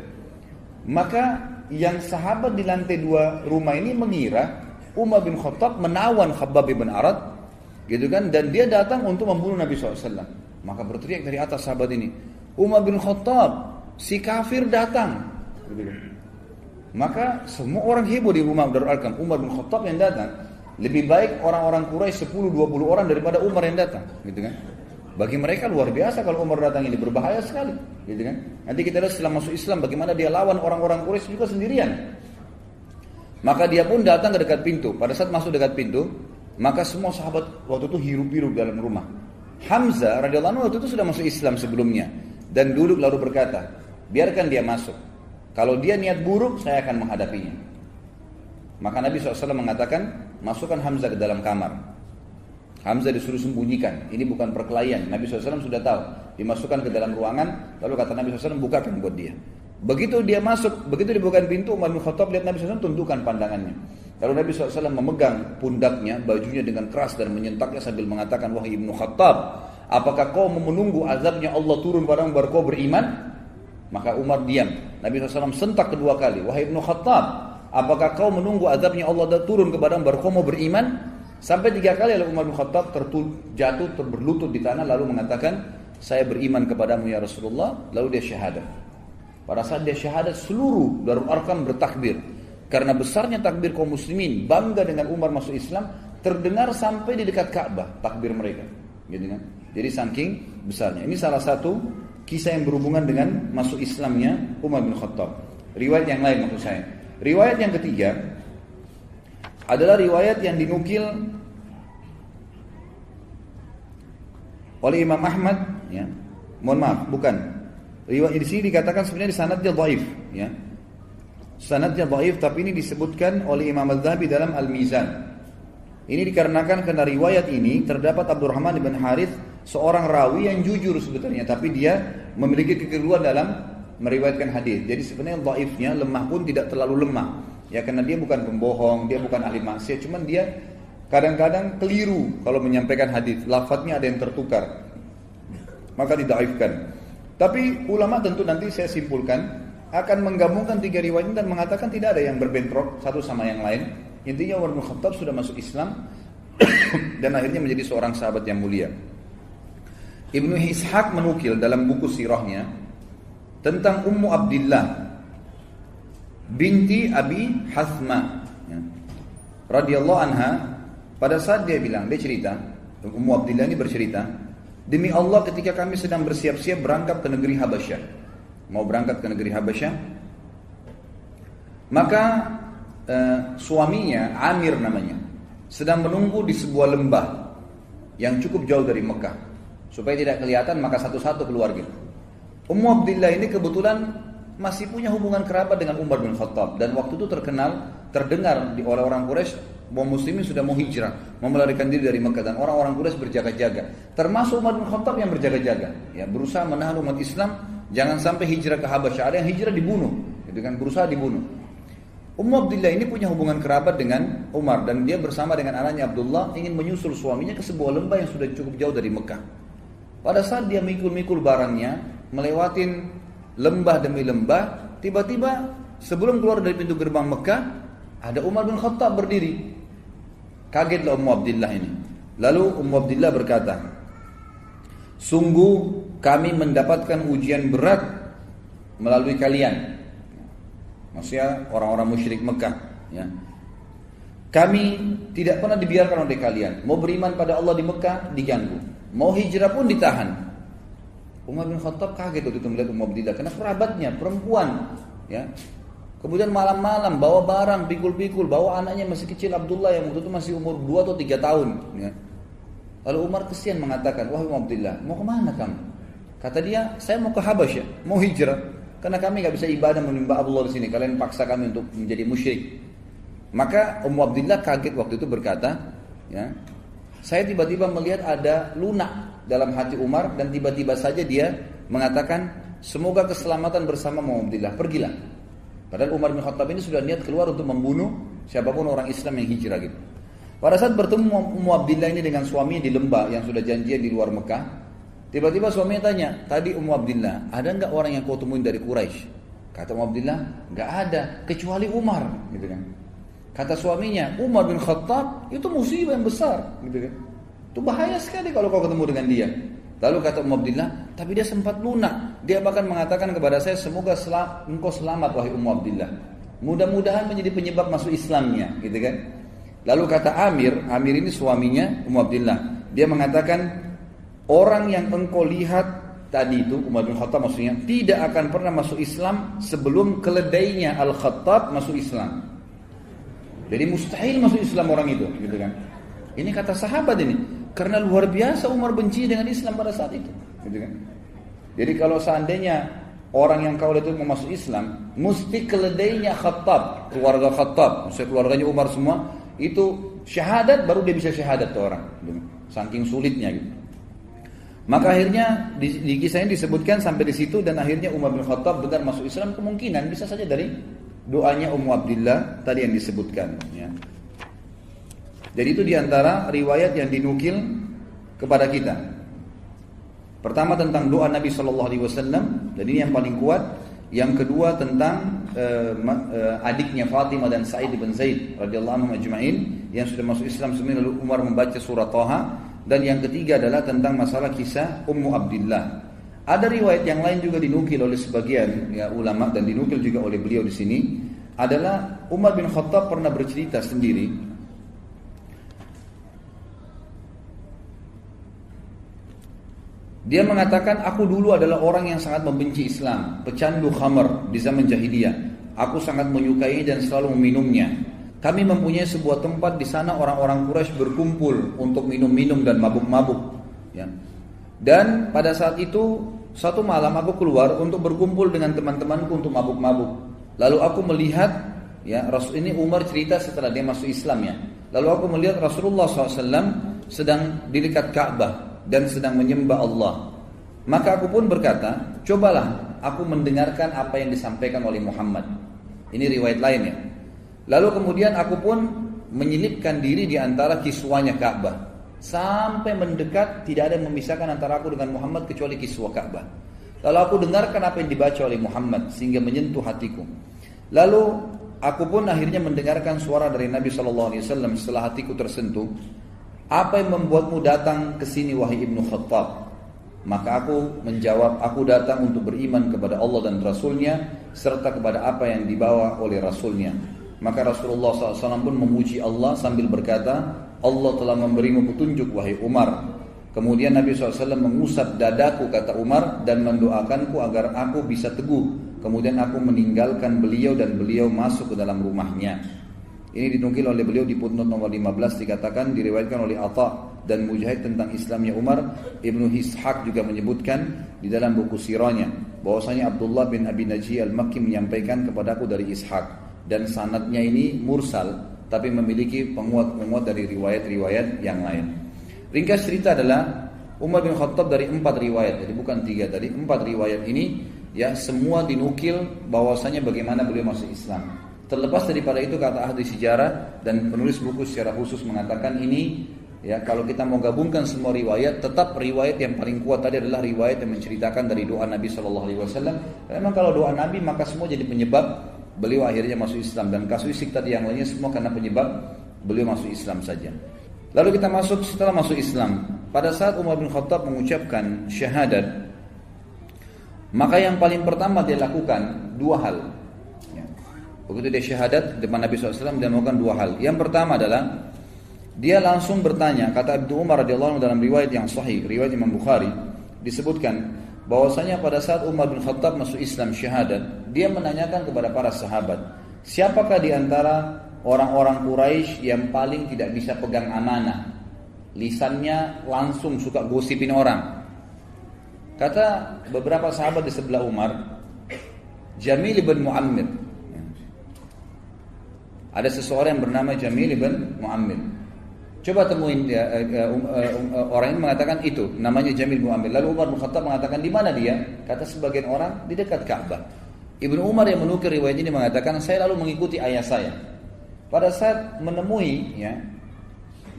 Maka yang sahabat di lantai 2 rumah ini mengira Umar bin Khattab menawan Khabbab bin Arat gitu kan, dan dia datang untuk membunuh Nabi SAW. Maka berteriak dari atas sahabat ini, "Umar bin Khattab, si kafir datang." Gitu kan. Maka semua orang heboh di rumah Darul Arqam. Umar bin Khattab yang datang. Lebih baik orang-orang Quraisy 10-20 orang daripada Umar yang datang, gitu kan. Bagi mereka luar biasa kalau Umar datang, ini berbahaya sekali, gitu kan. Nanti kita lihat setelah masuk Islam bagaimana dia lawan orang-orang Quraisy juga sendirian. Maka dia pun datang ke dekat pintu. Pada saat masuk dekat pintu, maka semua sahabat waktu itu hirup-hirup dalam rumah. Hamzah radhiyallahu anhu waktu itu sudah masuk Islam sebelumnya dan duduk lalu berkata, "Biarkan dia masuk. Kalau dia niat buruk, saya akan menghadapinya." Maka Nabi SAW mengatakan, "Masukkan Hamzah ke dalam kamar." Hamzah disuruh sembunyikan. Ini bukan perkelahian. Nabi SAW sudah tahu. Dimasukkan ke dalam ruangan. Lalu kata Nabi SAW, "Bukakan buat dia." Begitu dia masuk, begitu dibukakan pintu, Umar bin Khattab lihat Nabi SAW, tundukkan pandangannya. Lalu Nabi SAW memegang pundaknya, bajunya dengan keras dan menyentaknya sambil mengatakan, wahai Ibnu Khattab, apakah kau menunggu azabnya Allah turun padamu baru kau beriman? Maka Umar diam. Nabi SAW sentak kedua kali, wahai Ibnu Khattab, apakah kau menunggu azabnya Allah turun kepadamu baru kau mau beriman? Sampai 3 kali lalu Umar bin Khattab jatuh berlutut di tanah lalu mengatakan, saya beriman kepadamu ya Rasulullah. Lalu dia syahadat. Pada saat dia syahadat, seluruh Darul Arqam bertakbir. Karena besarnya takbir kaum muslimin, bangga dengan Umar masuk Islam, terdengar sampai di dekat Ka'bah takbir mereka. Gitu kan? Jadi saking besarnya. Ini salah satu kisah yang berhubungan dengan masuk Islamnya Umar bin Khattab. Riwayat yang lain maksud saya. Riwayat yang ketiga adalah riwayat yang dinukil oleh Imam Ahmad, ya. Mohon maaf, bukan. Riwayat di sini dikatakan sebenarnya di sanadnya dhaif, ya. Sanadnya dhaif, tapi ini disebutkan oleh Imam Az-Zahabi dalam Al-Mizan. Ini dikarenakan karena riwayat ini terdapat Abdurrahman bin Harith, seorang rawi yang jujur sebetulnya, tapi dia memiliki kekeliruan dalam meriwayatkan hadis. Jadi sebenarnya dhaifnya lemah pun tidak terlalu lemah. Ya karena dia bukan pembohong, dia bukan ahli maksiat, cuman dia kadang-kadang keliru kalau menyampaikan hadis, lafadznya ada yang tertukar. Maka didhaifkan. Tapi ulama tentu nanti saya simpulkan akan menggabungkan 3 riwayat ini dan mengatakan tidak ada yang berbentrok satu sama yang lain. Intinya Umar bin Khattab sudah masuk Islam dan akhirnya menjadi seorang sahabat yang mulia. Ibnu Ishaq menukil dalam buku sirahnya tentang Ummu Abdillah binti Abi Hathma, ya, radhiyallahu anha. Pada saat dia bilang, dia cerita, Ummu Abdillah ini bercerita, demi Allah ketika kami sedang bersiap-siap berangkat ke negeri Habasyah, mau berangkat ke negeri Habasyah, maka suaminya Amir namanya sedang menunggu di sebuah lembah yang cukup jauh dari Mekah supaya tidak kelihatan, maka satu-satu keluar gitu. Ummu Abdillah ini kebetulan masih punya hubungan kerabat dengan Umar bin Khattab dan waktu itu terdengar oleh orang Quraisy bahwa muslimin sudah mau hijrah, mau melarikan diri dari Mekah, dan orang-orang Quraisy berjaga-jaga. Termasuk Umar bin Khattab yang berjaga-jaga, ya, berusaha menahan umat Islam jangan sampai hijrah ke Habasyah. Ada yang hijrah dibunuh, gitu kan, berusaha dibunuh. Ummu Abdillah ini punya hubungan kerabat dengan Umar dan dia bersama dengan anaknya Abdullah ingin menyusul suaminya ke sebuah lembah yang sudah cukup jauh dari Mekah. Pada saat dia mikul-mikul barangnya, melewatin lembah demi lembah, tiba-tiba sebelum keluar dari pintu gerbang Mekah, ada Umar bin Khattab berdiri. Kagetlah Ummu Abdillah ini. Lalu Ummu Abdillah berkata, sungguh kami mendapatkan ujian berat melalui kalian. Maksudnya orang-orang musyrik Mekah, ya. Kami tidak pernah dibiarkan oleh kalian. Mau beriman pada Allah di Mekah diganggu, mau hijrah pun ditahan. Umar bin Khattab kaget waktu itu melihat Ummu Abdillah karena kerabatnya perempuan, ya. Kemudian malam-malam bawa barang, pikul-pikul, bawa anaknya masih kecil Abdullah yang waktu itu masih umur 2 atau 3 tahun, ya. Lalu Umar kesian mengatakan, wahai Ummu Abdillah, mau kemana kamu? Kata dia, saya mau ke Habasyah, mau hijrah, karena kami nggak bisa ibadah menyembah Allah di sini. Kalian paksa kami untuk menjadi musyrik. Maka Ummu Abdillah kaget waktu itu berkata, ya, saya tiba-tiba melihat ada lunak dalam hati Umar dan tiba-tiba saja dia mengatakan, semoga keselamatan bersama Ummu Abdillah, pergilah. Padahal Umar bin Khattab ini sudah niat keluar untuk membunuh siapapun orang Islam yang hijrah gitu. Pada saat bertemu Ummu Abdillah ini dengan suaminya di lembah yang sudah janjian di luar Mekah, tiba-tiba suaminya tanya, tadi Ummu Abdillah, ada enggak orang yang kau temuin dari Quraisy? Kata Ummu Abdillah, enggak ada, kecuali Umar, gitu kan. Kata suaminya, Umar bin Khattab itu musibah yang besar, gitu kan. Itu bahaya sekali kalau kau ketemu dengan dia. Lalu kata Ummu Abdillah, tapi dia sempat lunak. Dia bahkan mengatakan kepada saya, semoga engkau selamat wahai Ummu Abdillah. Mudah-mudahan menjadi penyebab masuk Islamnya, gitu kan. Lalu kata Amir ini suaminya Ummu Abdillah. Dia mengatakan, orang yang engkau lihat tadi itu, Umar bin Khattab maksudnya, tidak akan pernah masuk Islam sebelum keledainya Al-Khattab masuk Islam. Jadi mustahil masuk Islam orang itu, gitu kan. Ini kata sahabat ini, karena luar biasa Umar benci dengan Islam pada saat itu, gitu kan. Jadi kalau seandainya orang yang kau lihat itu mau masuk Islam, mesti keledainya Khattab, keluarga Khattab, maksudnya keluarganya Umar semua, itu syahadat baru dia bisa syahadat tuh orang, gitu. Saking sulitnya gitu. Maka akhirnya di kisah ini disebutkan sampai di situ dan akhirnya Umar bin Khattab benar masuk Islam, kemungkinan bisa saja dari doanya Ummu Abdillah tadi yang disebutkan, ya. Jadi itu diantara riwayat yang dinukil kepada kita. Pertama tentang doa Nabi SAW, dan ini yang paling kuat. Yang kedua tentang adiknya Fatimah dan Sa'id bin Zaid radhiyallahu anhum ajma'in yang sudah masuk Islam sebenarnya, lalu Umar membaca surah Thaha. Dan yang ketiga adalah tentang masalah kisah Ummu Abdillah. Ada riwayat yang lain juga dinukil oleh sebagian ulama dan dinukil juga oleh beliau di sini, adalah Umar bin Khattab pernah bercerita sendiri. Dia mengatakan, aku dulu adalah orang yang sangat membenci Islam, pecandu khamar di zaman jahiliyah. Aku sangat menyukainya dan selalu meminumnya. Kami mempunyai sebuah tempat di sana orang-orang Quraisy berkumpul untuk minum-minum dan mabuk-mabuk. Ya. Dan pada saat itu, satu malam aku keluar untuk berkumpul dengan teman-temanku untuk mabuk-mabuk. Lalu aku melihat, ya Rasul, ini Umar cerita setelah dia masuk Islam ya. Lalu aku melihat Rasulullah SAW sedang di dekat Ka'bah dan sedang menyembah Allah. Maka aku pun berkata, cobalah aku mendengarkan apa yang disampaikan oleh Muhammad. Ini riwayat lainnya. Lalu kemudian aku pun menyelipkan diri di antara kiswanya Ka'bah, sampai mendekat, tidak ada yang memisahkan antara aku dengan Muhammad kecuali kiswah Ka'bah. Lalu aku dengarkan apa yang dibaca oleh Muhammad sehingga menyentuh hatiku. Lalu aku pun akhirnya mendengarkan suara dari Nabi SAW setelah hatiku tersentuh. Apa yang membuatmu datang ke sini wahai Ibnu Khattab? Maka aku menjawab, aku datang untuk beriman kepada Allah dan Rasulnya serta kepada apa yang dibawa oleh Rasulnya. Maka Rasulullah SAW pun memuji Allah sambil berkata, Allah telah memberimu petunjuk wahai Umar. Kemudian Nabi SAW mengusap dadaku, kata Umar, dan mendoakanku agar aku bisa teguh. Kemudian aku meninggalkan beliau dan beliau masuk ke dalam rumahnya. Ini dinukil oleh beliau di footnote nomor 15, dikatakan diriwayatkan oleh Atha dan Mujahid tentang Islamnya Umar. Ibnu Ishaq juga menyebutkan di dalam buku sirahnya bahwasanya Abdullah bin Abi Najih al-Makki menyampaikan kepadaku dari Ishaq, dan sanadnya ini mursal tapi memiliki penguat-penguat dari riwayat-riwayat yang lain. Ringkas cerita adalah Umar bin Khattab dari 4 riwayat, jadi bukan 3 tadi, 4 riwayat ini ya semua dinukil bahwasanya bagaimana beliau masuk Islam. Terlepas daripada itu, kata ahli sejarah dan penulis buku secara khusus mengatakan ini ya, kalau kita mau gabungkan semua riwayat, tetap riwayat yang paling kuat tadi adalah riwayat yang menceritakan dari doa Nabi SAW. Memang kalau doa Nabi maka semua jadi penyebab beliau akhirnya masuk Islam, dan kasuistik tadi yang lainnya semua karena penyebab beliau masuk Islam saja. Lalu kita masuk setelah masuk Islam. Pada saat Umar bin Khattab mengucapkan syahadat, maka yang paling pertama dia lakukan 2 hal. Begitu dia syahadat depan Nabi SAW, dia melakukan 2 hal. Yang pertama adalah dia langsung bertanya. Kata Ibnu Umar radhiyallahu anhu dalam riwayat yang sahih, riwayat Imam Bukhari, disebutkan bahwasanya pada saat Umar bin Khattab masuk Islam syahadat, dia menanyakan kepada para sahabat, siapakah di antara orang-orang Quraisy yang paling tidak bisa pegang amanah, lisannya langsung suka gosipin orang. Kata beberapa sahabat di sebelah Umar, Jamil bin Muammir. Ada seseorang yang bernama Jamil bin Muammir. Coba temuin orang ini mengatakan itu namanya Jamil bin Muammir. Lalu Umar bin Khattab mengatakan, di mana dia? Kata sebagian orang, di dekat Ka'bah. Ibnu Umar yang menukil riwayat ini mengatakan, saya lalu mengikuti ayah saya. Pada saat menemui ya,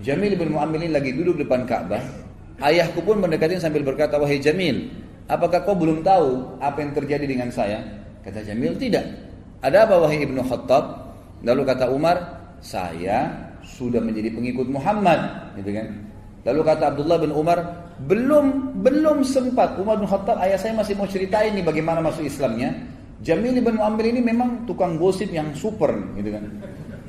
Jamil bin Muammir ini lagi duduk depan Ka'bah, ayahku pun mendekati sambil berkata, wahai Jamil, apakah kau belum tahu apa yang terjadi dengan saya? Kata Jamil, tidak. Ada apa wahai Ibnu Khattab? Lalu kata Umar, saya sudah menjadi pengikut Muhammad, gitu kan? Lalu kata Abdullah bin Umar, belum sempat. Umar bin Khattab, ayah saya masih mau ceritain nih bagaimana masuk Islamnya. Jamil bin Muammir ini memang tukang gosip yang super, gitu kan?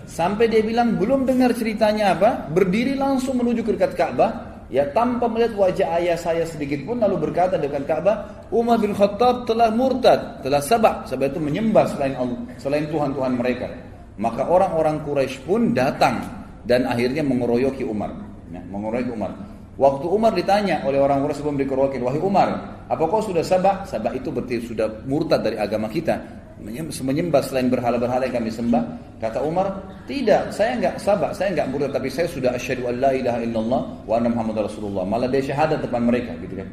Sampai dia bilang belum dengar ceritanya apa, berdiri langsung menuju ke dekat Ka'bah, ya tanpa melihat wajah ayah saya sedikit pun, lalu berkata dekat Ka'bah, Umar bin Khattab telah murtad, telah sabak itu menyembah selain Allah, selain Tuhan-Tuhan mereka. Maka orang-orang Quraisy pun datang dan akhirnya mengeroyoki Umar. Ya, mengeroyoki Umar. Waktu Umar ditanya oleh orang Quraisy sebelum dikeroyoki, wahai Umar, apa kau sudah sabak? Sabak itu berarti sudah murtad dari agama kita, menyembah selain berhala-berhala yang kami sembah. Kata Umar, tidak, saya enggak sabak, saya enggak murtad, tapi saya sudah asyhadu an la ilaha illallah wa anna Muhammadar Rasulullah. Malah dia syahadat depan mereka, gitu kan.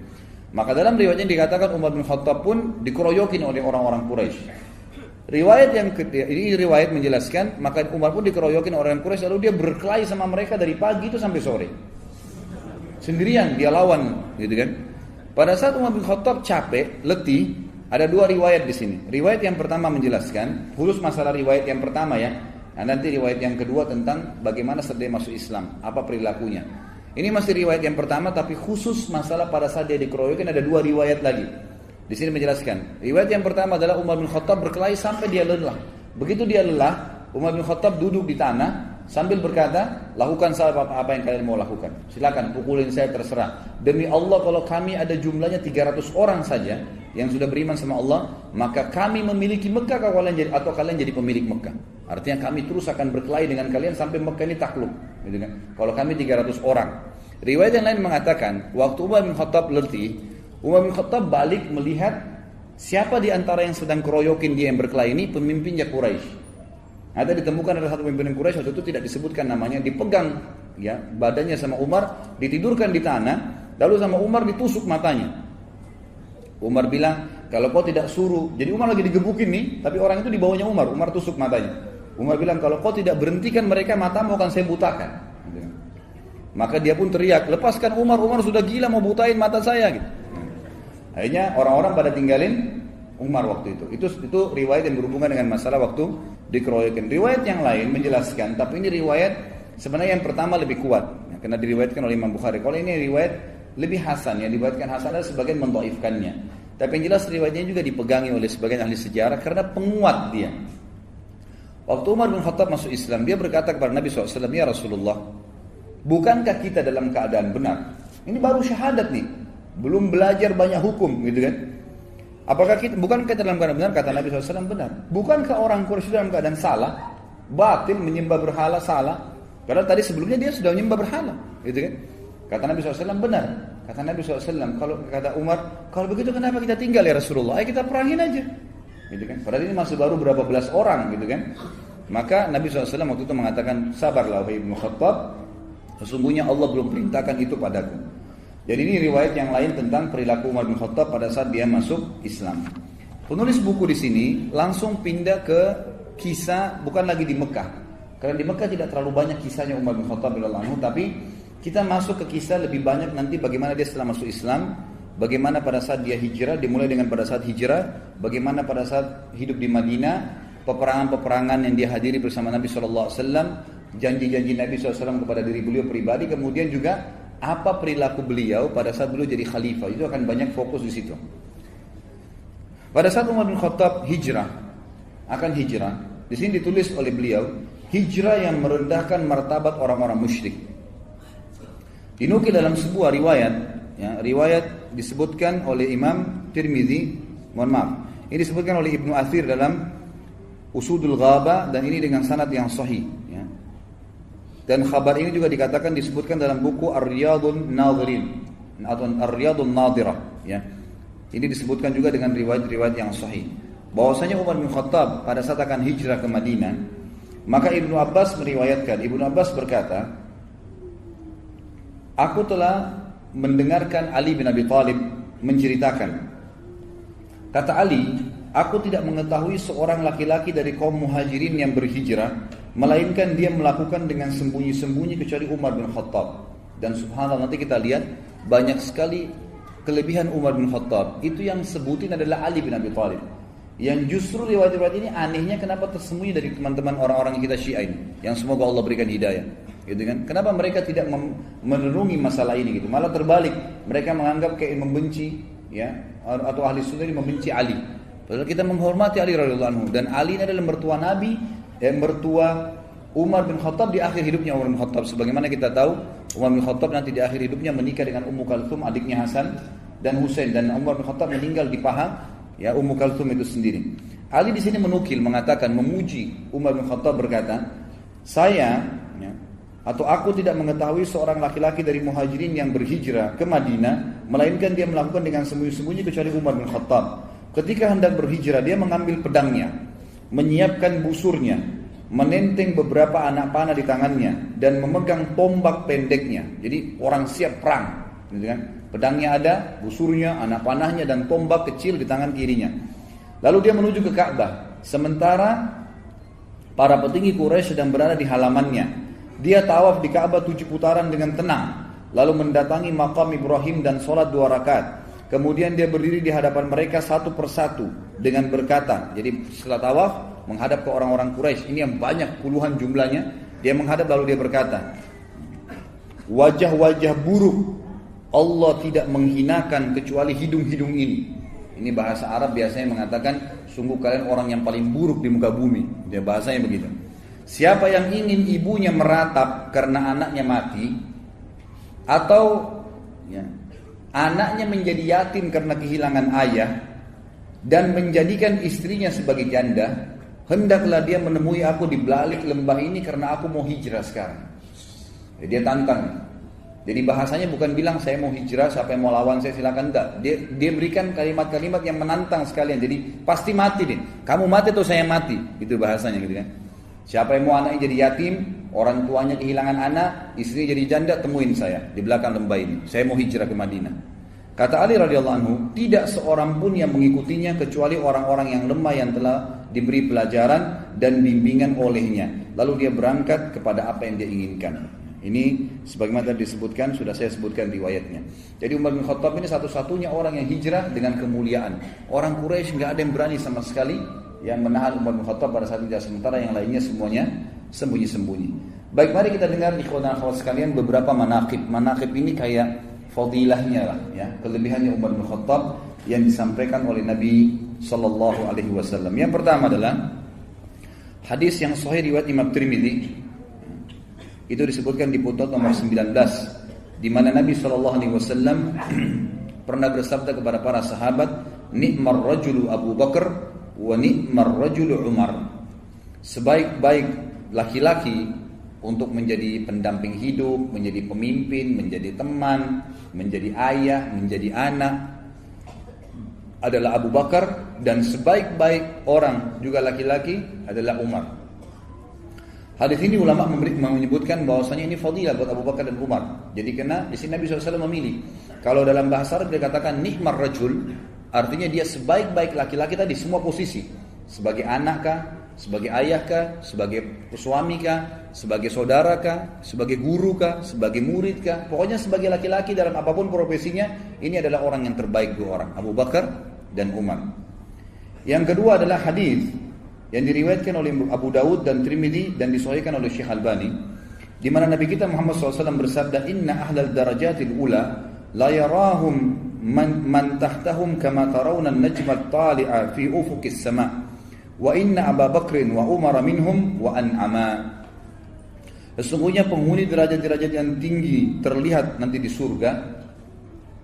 Maka dalam riwayatnya dikatakan Umar bin Khattab pun dikeroyokin oleh orang-orang Quraisy. Riwayat yang ini riwayat menjelaskan, maka Umar pun dikeroyokin orang Quraisy, lalu dia berkelahi sama mereka dari pagi itu sampai sore. Sendirian dia lawan, gitu kan. Pada saat Umar bin Khattab capek, letih, ada dua riwayat di sini. Riwayat yang pertama menjelaskan, khusus masalah riwayat yang pertama ya. Nah, nanti riwayat yang kedua tentang bagaimana setelah dia masuk Islam, apa perilakunya. Ini masih riwayat yang pertama, tapi khusus masalah pada saat dia dikeroyokin ada dua riwayat lagi. Di sini menjelaskan. Riwayat yang pertama adalah Umar bin Khattab berkelahi sampai dia lelah. Begitu dia lelah, Umar bin Khattab duduk di tanah sambil berkata, lakukan apa yang kalian mau lakukan. Silakan pukulin saya, terserah. Demi Allah, kalau kami ada jumlahnya 300 orang saja yang sudah beriman sama Allah, maka kami memiliki Mekah atau kalian jadi pemilik Mekah. Artinya kami terus akan berkelahi dengan kalian sampai Mekah ini takluk, gitu kan? Kalau kami 300 orang. Riwayat yang lain mengatakan, waktu Umar bin Khattab letih, Umar bin Khattab balik melihat siapa di antara yang sedang keroyokin dia yang berkelahi ini, pemimpinnya Quraisy. Ada ditemukan ada satu pemimpin Quraisy, waktu itu tidak disebutkan namanya, dipegang ya badannya sama Umar, ditidurkan di tanah, lalu sama Umar ditusuk matanya. Umar bilang, kalau kau tidak suruh, jadi Umar lagi digebukin nih, tapi orang itu di bawahnya Umar tusuk matanya. Umar bilang, kalau kau tidak berhentikan mereka, matamu akan saya butakan. Maka dia pun teriak, lepaskan Umar sudah gila mau butain mata saya gitu. Akhirnya orang-orang pada tinggalin Umar waktu itu. Itu riwayat yang berhubungan dengan masalah waktu dikeroyokin. Riwayat yang lain menjelaskan, tapi ini riwayat sebenarnya yang pertama lebih kuat, ya, karena diriwayatkan oleh Imam Bukhari. Kalau ini riwayat lebih hasan, yang diriwayatkan hasan adalah sebagian mendhaifkannya. Tapi yang jelas riwayatnya juga dipegangi oleh sebagian ahli sejarah karena penguat dia. Waktu Umar bin Khattab masuk Islam, dia berkata kepada Nabi SAW, ya Rasulullah, bukankah kita dalam keadaan benar? Ini baru syahadat nih, belum belajar banyak hukum, gitu kan? Bukankah dalam keadaan benar? Kata Nabi SAW, benar. Bukankah orang Quraisy dalam keadaan salah, batil, menyembah berhala, salah? Karena tadi sebelumnya dia sudah menyembah berhala, gitu kan? Kata Nabi SAW, benar. Kata Nabi SAW, kata Umar, kalau begitu kenapa kita tinggal ya Rasulullah? Ayo kita perangin aja, gitu kan? Padahal ini masih baru berapa belas orang, gitu kan? Maka Nabi SAW waktu itu mengatakan, sabarlah wahai Ibnu Khattab, sesungguhnya Allah belum perintahkan itu padaku. Jadi ini riwayat yang lain tentang perilaku Umar bin Khattab pada saat dia masuk Islam. Penulis buku di sini langsung pindah ke kisah, bukan lagi di Mekah. Karena di Mekah tidak terlalu banyak kisahnya Umar bin Khattab radhiyallahu anhu, tapi kita masuk ke kisah lebih banyak nanti bagaimana dia setelah masuk Islam, bagaimana pada saat dia hijrah, dimulai dengan pada saat hijrah, bagaimana pada saat hidup di Madinah, peperangan-peperangan yang dia hadiri bersama Nabi SAW, janji-janji Nabi SAW kepada diri beliau pribadi, kemudian juga apa perilaku beliau pada saat beliau jadi khalifah. Itu akan banyak fokus di situ. Pada saat Umar bin Khattab akan hijrah, di sini ditulis oleh beliau, hijrah yang merendahkan martabat orang-orang musyrik. Dinukil dalam sebuah riwayat, ya, riwayat disebutkan oleh Imam Tirmidzi, ini disebutkan oleh Ibnu Athir dalam Usudul Ghaba, dan ini dengan sanad yang sahih, ya. Dan khabar ini juga dikatakan disebutkan dalam buku Ar-Riyadun Nadhirin atau Ar-Riyadun Nadhirah, ya. Ini disebutkan juga dengan riwayat-riwayat yang sahih bahwasanya Umar bin Khattab pada saat akan hijrah ke Madinah, maka Ibnu Abbas meriwayatkan, Ibnu Abbas berkata, aku telah mendengarkan Ali bin Abi Thalib menceritakan. Kata Ali, aku tidak mengetahui seorang laki-laki dari kaum muhajirin yang berhijrah, melainkan dia melakukan dengan sembunyi-sembunyi kecuali Umar bin Khattab. Dan subhanallah, nanti kita lihat banyak sekali kelebihan Umar bin Khattab. Itu yang sebutin adalah Ali bin Abi Thalib. Yang justru riwayat-riwayat ini anehnya kenapa tersembunyi dari teman-teman orang-orang yang kita Syiah ini, yang semoga Allah berikan hidayah, gitu kan? Kenapa mereka tidak menerungi masalah ini gitu? Malah terbalik, mereka menganggap kayak membenci, ya, atau ahli sunnah ini membenci Ali. Padahal kita menghormati Ali radhiyallahu anhu, dan Ali ini adalah mertua Nabi, mertua Umar bin Khattab di akhir hidupnya Umar bin Khattab. Sebagaimana kita tahu, Umar bin Khattab nanti di akhir hidupnya menikah dengan Ummu Kalthum, adiknya Hasan dan Husain, dan Umar bin Khattab meninggal di paha, ya, Ummu Kalthum itu sendiri. Ali di sini menukil, mengatakan, memuji Umar bin Khattab, berkata, saya, ya, atau aku tidak mengetahui seorang laki-laki dari muhajirin yang berhijrah ke Madinah, melainkan dia melakukan dengan sembunyi-sembunyi kecuali Umar bin Khattab. Ketika hendak berhijrah, dia mengambil pedangnya, menyiapkan busurnya, menenteng beberapa anak panah di tangannya, dan memegang tombak pendeknya. Jadi orang siap perang, gitu kan? Pedangnya ada, busurnya, anak panahnya, dan tombak kecil di tangan kirinya. Lalu dia menuju ke Ka'bah. Sementara para petinggi Quraisy sedang berada di halamannya. Dia tawaf di Ka'bah 7 putaran dengan tenang, lalu mendatangi makam Ibrahim dan sholat 2 rakaat. Kemudian dia berdiri di hadapan mereka satu persatu dengan berkata, jadi setelah tawaf menghadap ke orang-orang Quraisy, ini yang banyak puluhan jumlahnya, dia menghadap lalu dia berkata, wajah-wajah buruk Allah tidak menghinakan kecuali hidung-hidung ini. Ini bahasa Arab biasanya mengatakan, sungguh kalian orang yang paling buruk di muka bumi. Dia bahasanya begitu. Siapa yang ingin ibunya meratap karena anaknya mati, atau anaknya menjadi yatim karena kehilangan ayah, dan menjadikan istrinya sebagai janda, hendaklah dia menemui aku di balik lembah ini karena aku mau hijrah sekarang. Jadi dia tantang. Jadi bahasanya bukan bilang saya mau hijrah, siapa yang mau lawan saya silakan, enggak. Dia berikan kalimat-kalimat yang menantang sekalian. Jadi pasti mati nih. Kamu mati atau saya mati? Itu bahasanya gitu kan. Siapa yang mau anaknya jadi yatim, orang tuanya kehilangan anak, istrinya jadi janda, temuin saya di belakang lembah ini. Saya mau hijrah ke Madinah. Kata Ali radhiyallahu anhu, tidak seorang pun yang mengikutinya kecuali orang-orang yang lemah yang telah diberi pelajaran dan bimbingan olehnya. Lalu dia berangkat kepada apa yang dia inginkan. Ini sebagaimana tadi disebutkan, sudah saya sebutkan riwayatnya. Jadi Umar bin Khattab ini satu-satunya orang yang hijrah dengan kemuliaan. Orang Quraisy nggak ada yang berani sama sekali yang menahan Umar bin Khattab pada saat itu, sementara yang lainnya semuanya sembunyi-sembunyi. Baik, mari kita dengar ikhwan dan akhwat sekalian beberapa manaqib. Manaqib ini kayak fadilahnya lah, ya, kelebihannya Umar bin Khattab yang disampaikan oleh Nabi sallallahu alaihi wasallam. Yang pertama adalah hadis yang sahih riwayat Imam Tirmidzi. Itu disebutkan di footnote nomor 19, di mana Nabi SAW pernah bersabda kepada para sahabat, ni'mar rajulu Abu Bakar wa ni'mar rajulu Umar. Sebaik-baik laki-laki untuk menjadi pendamping hidup, menjadi pemimpin, menjadi teman, menjadi ayah, menjadi anak adalah Abu Bakar, dan sebaik-baik orang juga laki-laki adalah Umar. Hadis ini ulama menyebutkan bahwasanya ini fadilah buat Abu Bakar dan Umar. Jadi karena di sini Nabi SAW memilih. Kalau dalam bahasa Arab dia katakan ni'mar rajul, artinya dia sebaik-baik laki-laki tadi semua posisi. Sebagai anak kah, sebagai ayah kah, sebagai suami kah, sebagai saudara kah, sebagai guru kah, sebagai murid kah. Pokoknya sebagai laki-laki dalam apapun profesinya, ini adalah orang yang terbaik dua orang, Abu Bakar dan Umar. Yang kedua adalah hadis yang diriwayatkan oleh Abu Dawud dan Tirmidzi dan disahihkan oleh Syekh Albani, di mana Nabi kita Muhammad SAW bersabda, inna ahlal darajatil ula la yarahum man tahtahum kama tarawna an-najma at-tali'a fi ufuqis sama' wa inna Abu Bakrin wa Umar minhum wa an'ama. Sesungguhnya penghuni derajat-derajat yang tinggi terlihat nanti di surga,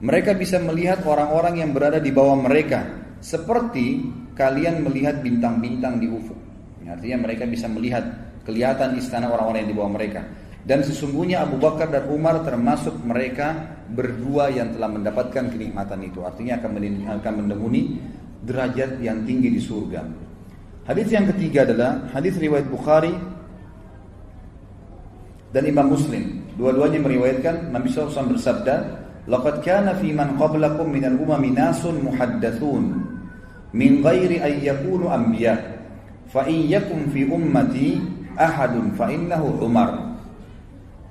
mereka bisa melihat orang-orang yang berada di bawah mereka seperti kalian melihat bintang-bintang di ufuk. Artinya mereka bisa melihat, kelihatan istana orang-orang yang di bawah mereka. Dan sesungguhnya Abu Bakar dan Umar termasuk mereka berdua yang telah mendapatkan kenikmatan itu. Artinya akan menemui derajat yang tinggi di surga. Hadis yang ketiga adalah hadis riwayat Bukhari dan Imam Muslim. Dua-duanya meriwayatkan Nabi SAW bersabda, laqad kana fi man qablakum minal umami nasun muhaddathun min ghairi an yakunu anbiya fa in yakum fi ummati ahadun fa innahu Umar.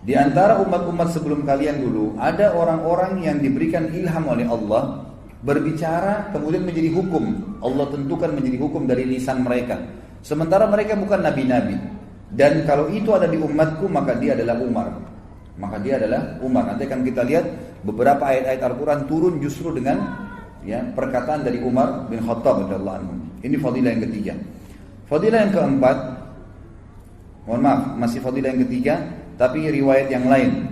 Di antara umat-umat sebelum kalian dulu ada orang-orang yang diberikan ilham oleh Allah berbicara kemudian menjadi hukum. Allah tentukan menjadi hukum dari lisan mereka. Sementara mereka bukan nabi-nabi. Dan kalau itu ada di umatku maka dia adalah Umar. Maka dia adalah Umar. Nanti akan kita lihat beberapa ayat-ayat Al-Quran turun justru dengan perkataan dari Umar bin Khattab radhiyallahu anhu. Ini fadilah yang ketiga. Fadilah yang keempat, mohon maaf, masih fadilah yang ketiga, tapi riwayat yang lain.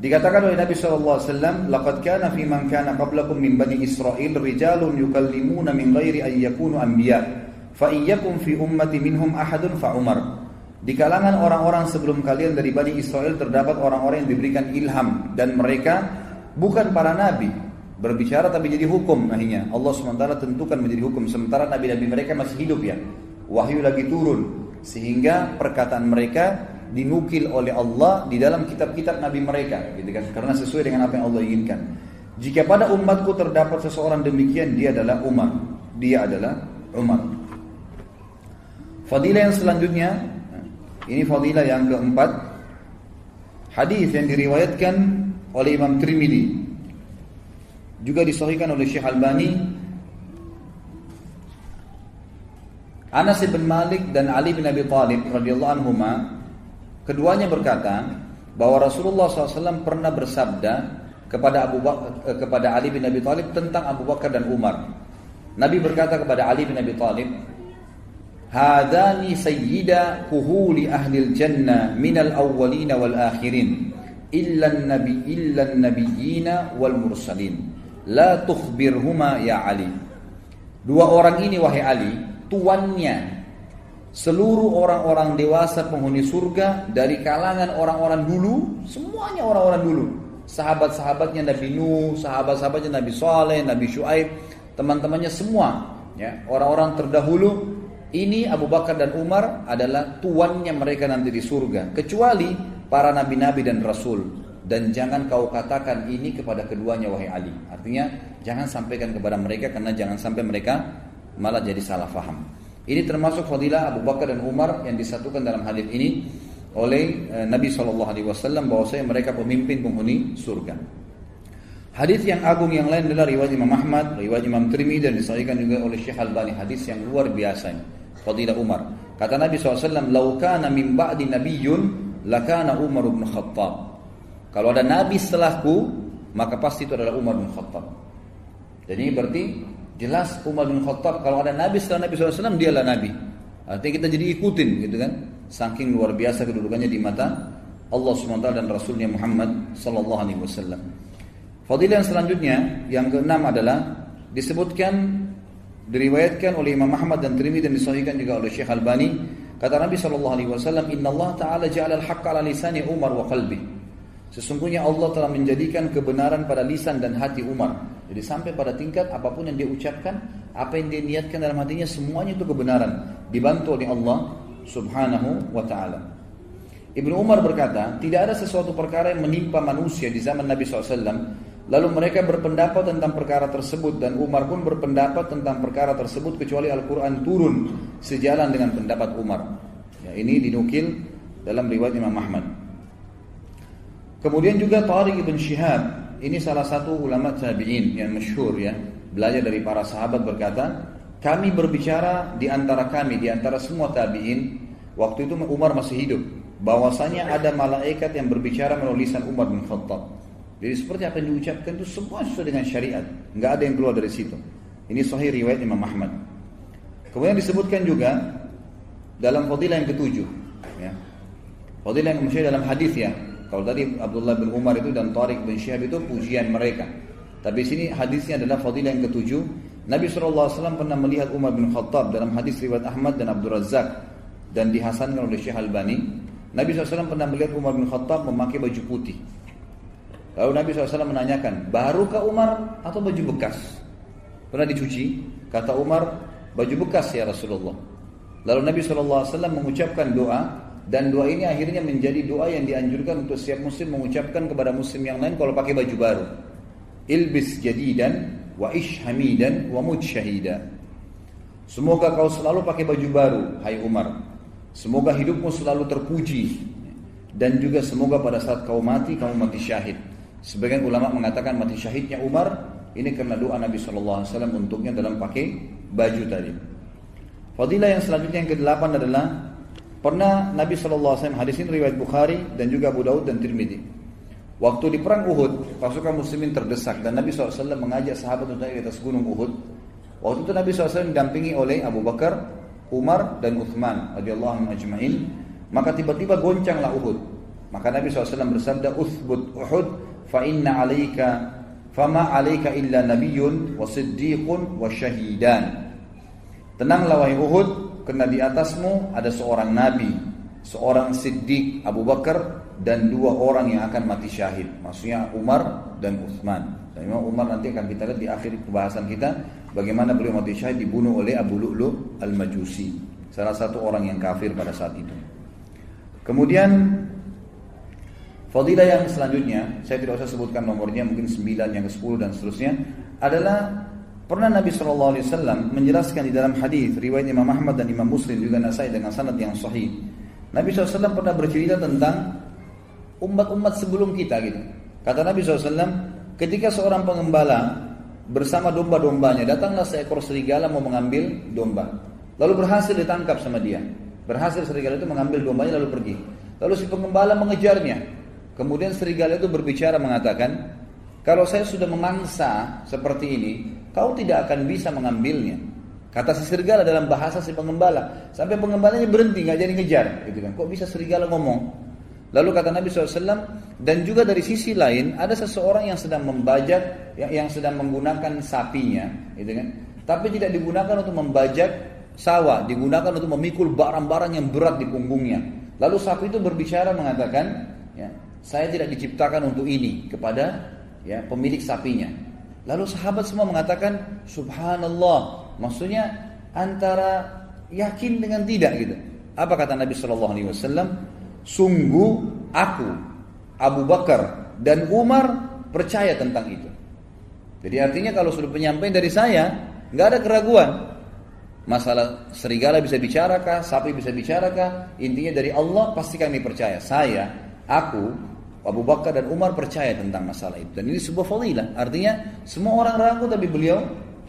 Dikatakan oleh Nabi SAW, laqad kana fi man kana qablakum min bani Israil rijalun yukallimuna min ghairi an yakunu anbiya fa iyyakum fi ummati minhum ahadun fa Umar. Di kalangan orang-orang sebelum kalian dari Bani Israel terdapat orang-orang yang diberikan ilham dan mereka bukan para nabi, berbicara tapi jadi hukum. Akhirnya Allah SWT tentukan menjadi hukum, sementara nabi-nabi mereka masih hidup ya, wahyu lagi turun, sehingga perkataan mereka dinukil oleh Allah di dalam kitab-kitab nabi mereka, gitu kan? Karena sesuai dengan apa yang Allah inginkan. Jika pada umatku terdapat seseorang demikian, dia adalah Umar. Dia adalah Umar. Fadilah yang selanjutnya, ini fadilah yang keempat, hadis yang diriwayatkan oleh Imam Tirmidzi, juga disahihkan oleh Syekh Albani. Anas bin Malik dan Ali bin Abi Thalib radhiyallahu anhuma, keduanya berkata bahwa Rasulullah SAW pernah bersabda kepada Ali bin Abi Thalib tentang Abu Bakar dan Umar. Nabi berkata kepada Ali bin Abi Thalib, "Hadani sayyida kuhuli ahlil jannah minal awwalina wal akhirin, illa an-nabiyyina wal mursalin. La tukhbirhuma ya Ali." Dua orang ini wahai Ali, tuannya seluruh orang-orang dewasa penghuni surga dari kalangan orang-orang dulu, semuanya orang-orang dulu. Sahabat-sahabatnya Nabi Nuh, sahabat-sahabatnya Nabi Saleh, Nabi Syuaib, teman-temannya semua, ya, orang-orang terdahulu. Ini Abu Bakar dan Umar adalah tuannya mereka nanti di surga, kecuali para nabi-nabi dan rasul. Dan jangan kau katakan ini kepada keduanya wahai Ali. Artinya jangan sampaikan kepada mereka, karena jangan sampai mereka malah jadi salah faham. Ini termasuk fadilah Abu Bakar dan Umar yang disatukan dalam hadis ini oleh Nabi SAW, bahwasanya mereka pemimpin penghuni surga. Hadis yang agung yang lain adalah riwayat Imam Ahmad, riwayat Imam Tirmidzi, dan disahihkan juga oleh Syekh Albani. Hadis yang luar biasa, fadilah Umar. Kata Nabi SAW, "Lau kana min ba'di nabiyyun lakana Umar bin Khattab." Kalau ada nabi setelahku, maka pasti itu adalah Umar bin Khattab. Jadi ini berarti jelas Umar bin Khattab, kalau ada nabi setelah Nabi SAW, dialah nabi. Artinya kita jadi ikutin gitu kan. Saking luar biasa kedudukannya di mata Allah SWT dan Rasulnya Muhammad SAW. Fadilah yang selanjutnya, yang keenam adalah disebutkan, diriwayatkan oleh Imam Ahmad dan Tirmidzi dan disahihkan juga oleh Syekh Albani. Kata Nabi SAW, "Inna Allah Ta'ala ja'ala al-haqqa ala lisani Umar wa qalbi." Sesungguhnya Allah telah menjadikan kebenaran pada lisan dan hati Umar. Jadi sampai pada tingkat apapun yang dia ucapkan, apa yang dia niatkan dalam hatinya, semuanya itu kebenaran, dibantu oleh Allah Subhanahu wa ta'ala. Ibnu Umar berkata, tidak ada sesuatu perkara yang menimpa manusia di zaman Nabi SAW, lalu mereka berpendapat tentang perkara tersebut, dan Umar pun berpendapat tentang perkara tersebut, kecuali Al-Quran turun sejalan dengan pendapat Umar. Ya, ini dinukil dalam riwayat Imam Ahmad. Kemudian juga Tariq ibn Shihab, ini salah satu ulama tabi'in yang masyhur, ya, belajar dari para sahabat, berkata, kami berbicara di antara kami, di antara semua tabi'in, waktu itu Umar masih hidup, bahwasanya ada malaikat yang berbicara melalui lisan Umar bin Khattab. Jadi seperti apa yang diucapkan itu semua sesuai dengan syariat, nggak ada yang keluar dari situ. Ini sahih riwayat Imam Ahmad. Kemudian disebutkan juga dalam fadilah yang ketujuh, ya, fadilah yang masyhur dalam hadis, ya. Kalau tadi Abdullah bin Umar itu dan Tariq bin Shihab itu pujian mereka, tapi sini hadisnya adalah fadilah yang ketujuh. Nabi SAW pernah melihat Umar bin Khattab dalam hadis riwayat Ahmad dan Abdul Razzaq dan dihasankan oleh Syekh Albani. Nabi SAW pernah melihat Umar bin Khattab memakai baju putih. Lalu Nabi SAW menanyakan, barukah Umar atau baju bekas? Pernah dicuci? Kata Umar, baju bekas ya Rasulullah. Lalu Nabi SAW mengucapkan doa, dan doa ini akhirnya menjadi doa yang dianjurkan untuk setiap muslim mengucapkan kepada muslim yang lain kalau pakai baju baru. Ilbis jadidan wa ish hamidan wa mut syahida. Semoga kau selalu pakai baju baru, hai Umar. Semoga hidupmu selalu terpuji, dan juga semoga pada saat kau mati, kamu mati syahid. Sebagian ulama mengatakan mati syahidnya Umar ini karena doa Nabi SAW untuknya dalam pakai baju tadi. Fadilah yang selanjutnya yang ke-8 adalah pernah Nabi SAW, hadis ini riwayat Bukhari dan juga Abu Daud dan Tirmidzi. Waktu di perang Uhud, pasukan muslimin terdesak dan Nabi SAW mengajak sahabat untuk naik di atas gunung Uhud. Waktu itu Nabi SAW didampingi oleh Abu Bakar, Umar dan Uthman radhiyallahu anhum ajma'in. Maka tiba-tiba goncanglah Uhud. Maka Nabi SAW bersabda, "Uthbut Uhud, fa inna 'alaika fama 'alaika illa nabiyyun wa siddiqun wa syahidan." Tenanglah wahai Uhud, karena di atasmu ada seorang nabi, seorang siddiq Abu Bakar, dan 2 orang yang akan mati syahid. Maksudnya Umar dan Uthman. Dan memang Umar nanti akan kita lihat di akhir pembahasan kita bagaimana beliau mati syahid dibunuh oleh Abu Lu'lu' al-Majusi, salah satu orang yang kafir pada saat itu. Kemudian fadilah yang selanjutnya, saya tidak usah sebutkan nomornya, mungkin 9, yang ke-10 dan seterusnya, adalah Pernah Nabi SAW menjelaskan di dalam hadis riwayat Imam Ahmad dan Imam Muslim juga Nasai dengan sanad yang sahih. Nabi SAW pernah bercerita tentang umat-umat sebelum kita gitu. Kata Nabi SAW, ketika seorang pengembala bersama domba-dombanya, datanglah seekor serigala mau mengambil domba. Lalu berhasil ditangkap sama dia. Berhasil serigala itu mengambil dombanya lalu pergi. Lalu si pengembala mengejarnya. Kemudian serigala itu berbicara mengatakan, kalau saya sudah memangsa seperti ini, kau tidak akan bisa mengambilnya. Kata si serigala dalam bahasa si pengembala. Sampai pengembalanya berhenti, gak jadi ngejar. Gitu kan. Kok bisa serigala ngomong? Lalu kata Nabi SAW, dan juga dari sisi lain, ada seseorang yang sedang membajak, yang sedang menggunakan sapinya. Gitu kan. Tapi tidak digunakan untuk membajak sawah, digunakan untuk memikul barang-barang yang berat di punggungnya. Lalu sapi itu berbicara mengatakan, ya, saya tidak diciptakan untuk ini kepada ya pemilik sapinya. Lalu sahabat semua mengatakan subhanallah, maksudnya antara yakin dengan tidak gitu. Apa kata Nabi SAW? Sungguh aku, Abu Bakar dan Umar percaya tentang itu. Jadi artinya kalau sudah penyampaian dari saya, nggak ada keraguan. Masalah serigala bisa bicarakah, sapi bisa bicarakah, intinya dari Allah pasti kami percaya. Saya, aku, Abu Bakar dan Umar percaya tentang masalah itu. Dan ini sebuah fadilah. Artinya semua orang ragu tapi beliau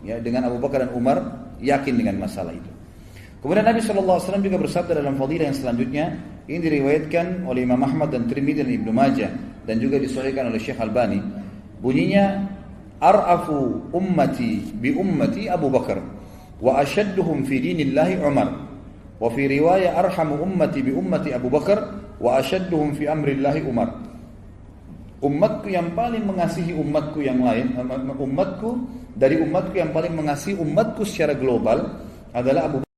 ya dengan Abu Bakar dan Umar yakin dengan masalah itu. Kemudian Nabi SAW juga bersabda dalam fadilah yang selanjutnya. Ini diriwayatkan oleh Imam Ahmad dan Tirmidzi dan Ibnu Majah dan juga disahihkan oleh Syekh Albani. Bunyinya ar'afu ummati bi ummati Abu Bakar wa ashadduhum fi dinillahi Umar. Wa fi riwayah arhamu ummati bi ummati Abu Bakar wa ashadduhum fi amrillahi Umar. Umatku yang paling mengasihi umatku yang lain, umatku dari umatku yang paling mengasihi umatku secara global adalah Abu Bakar.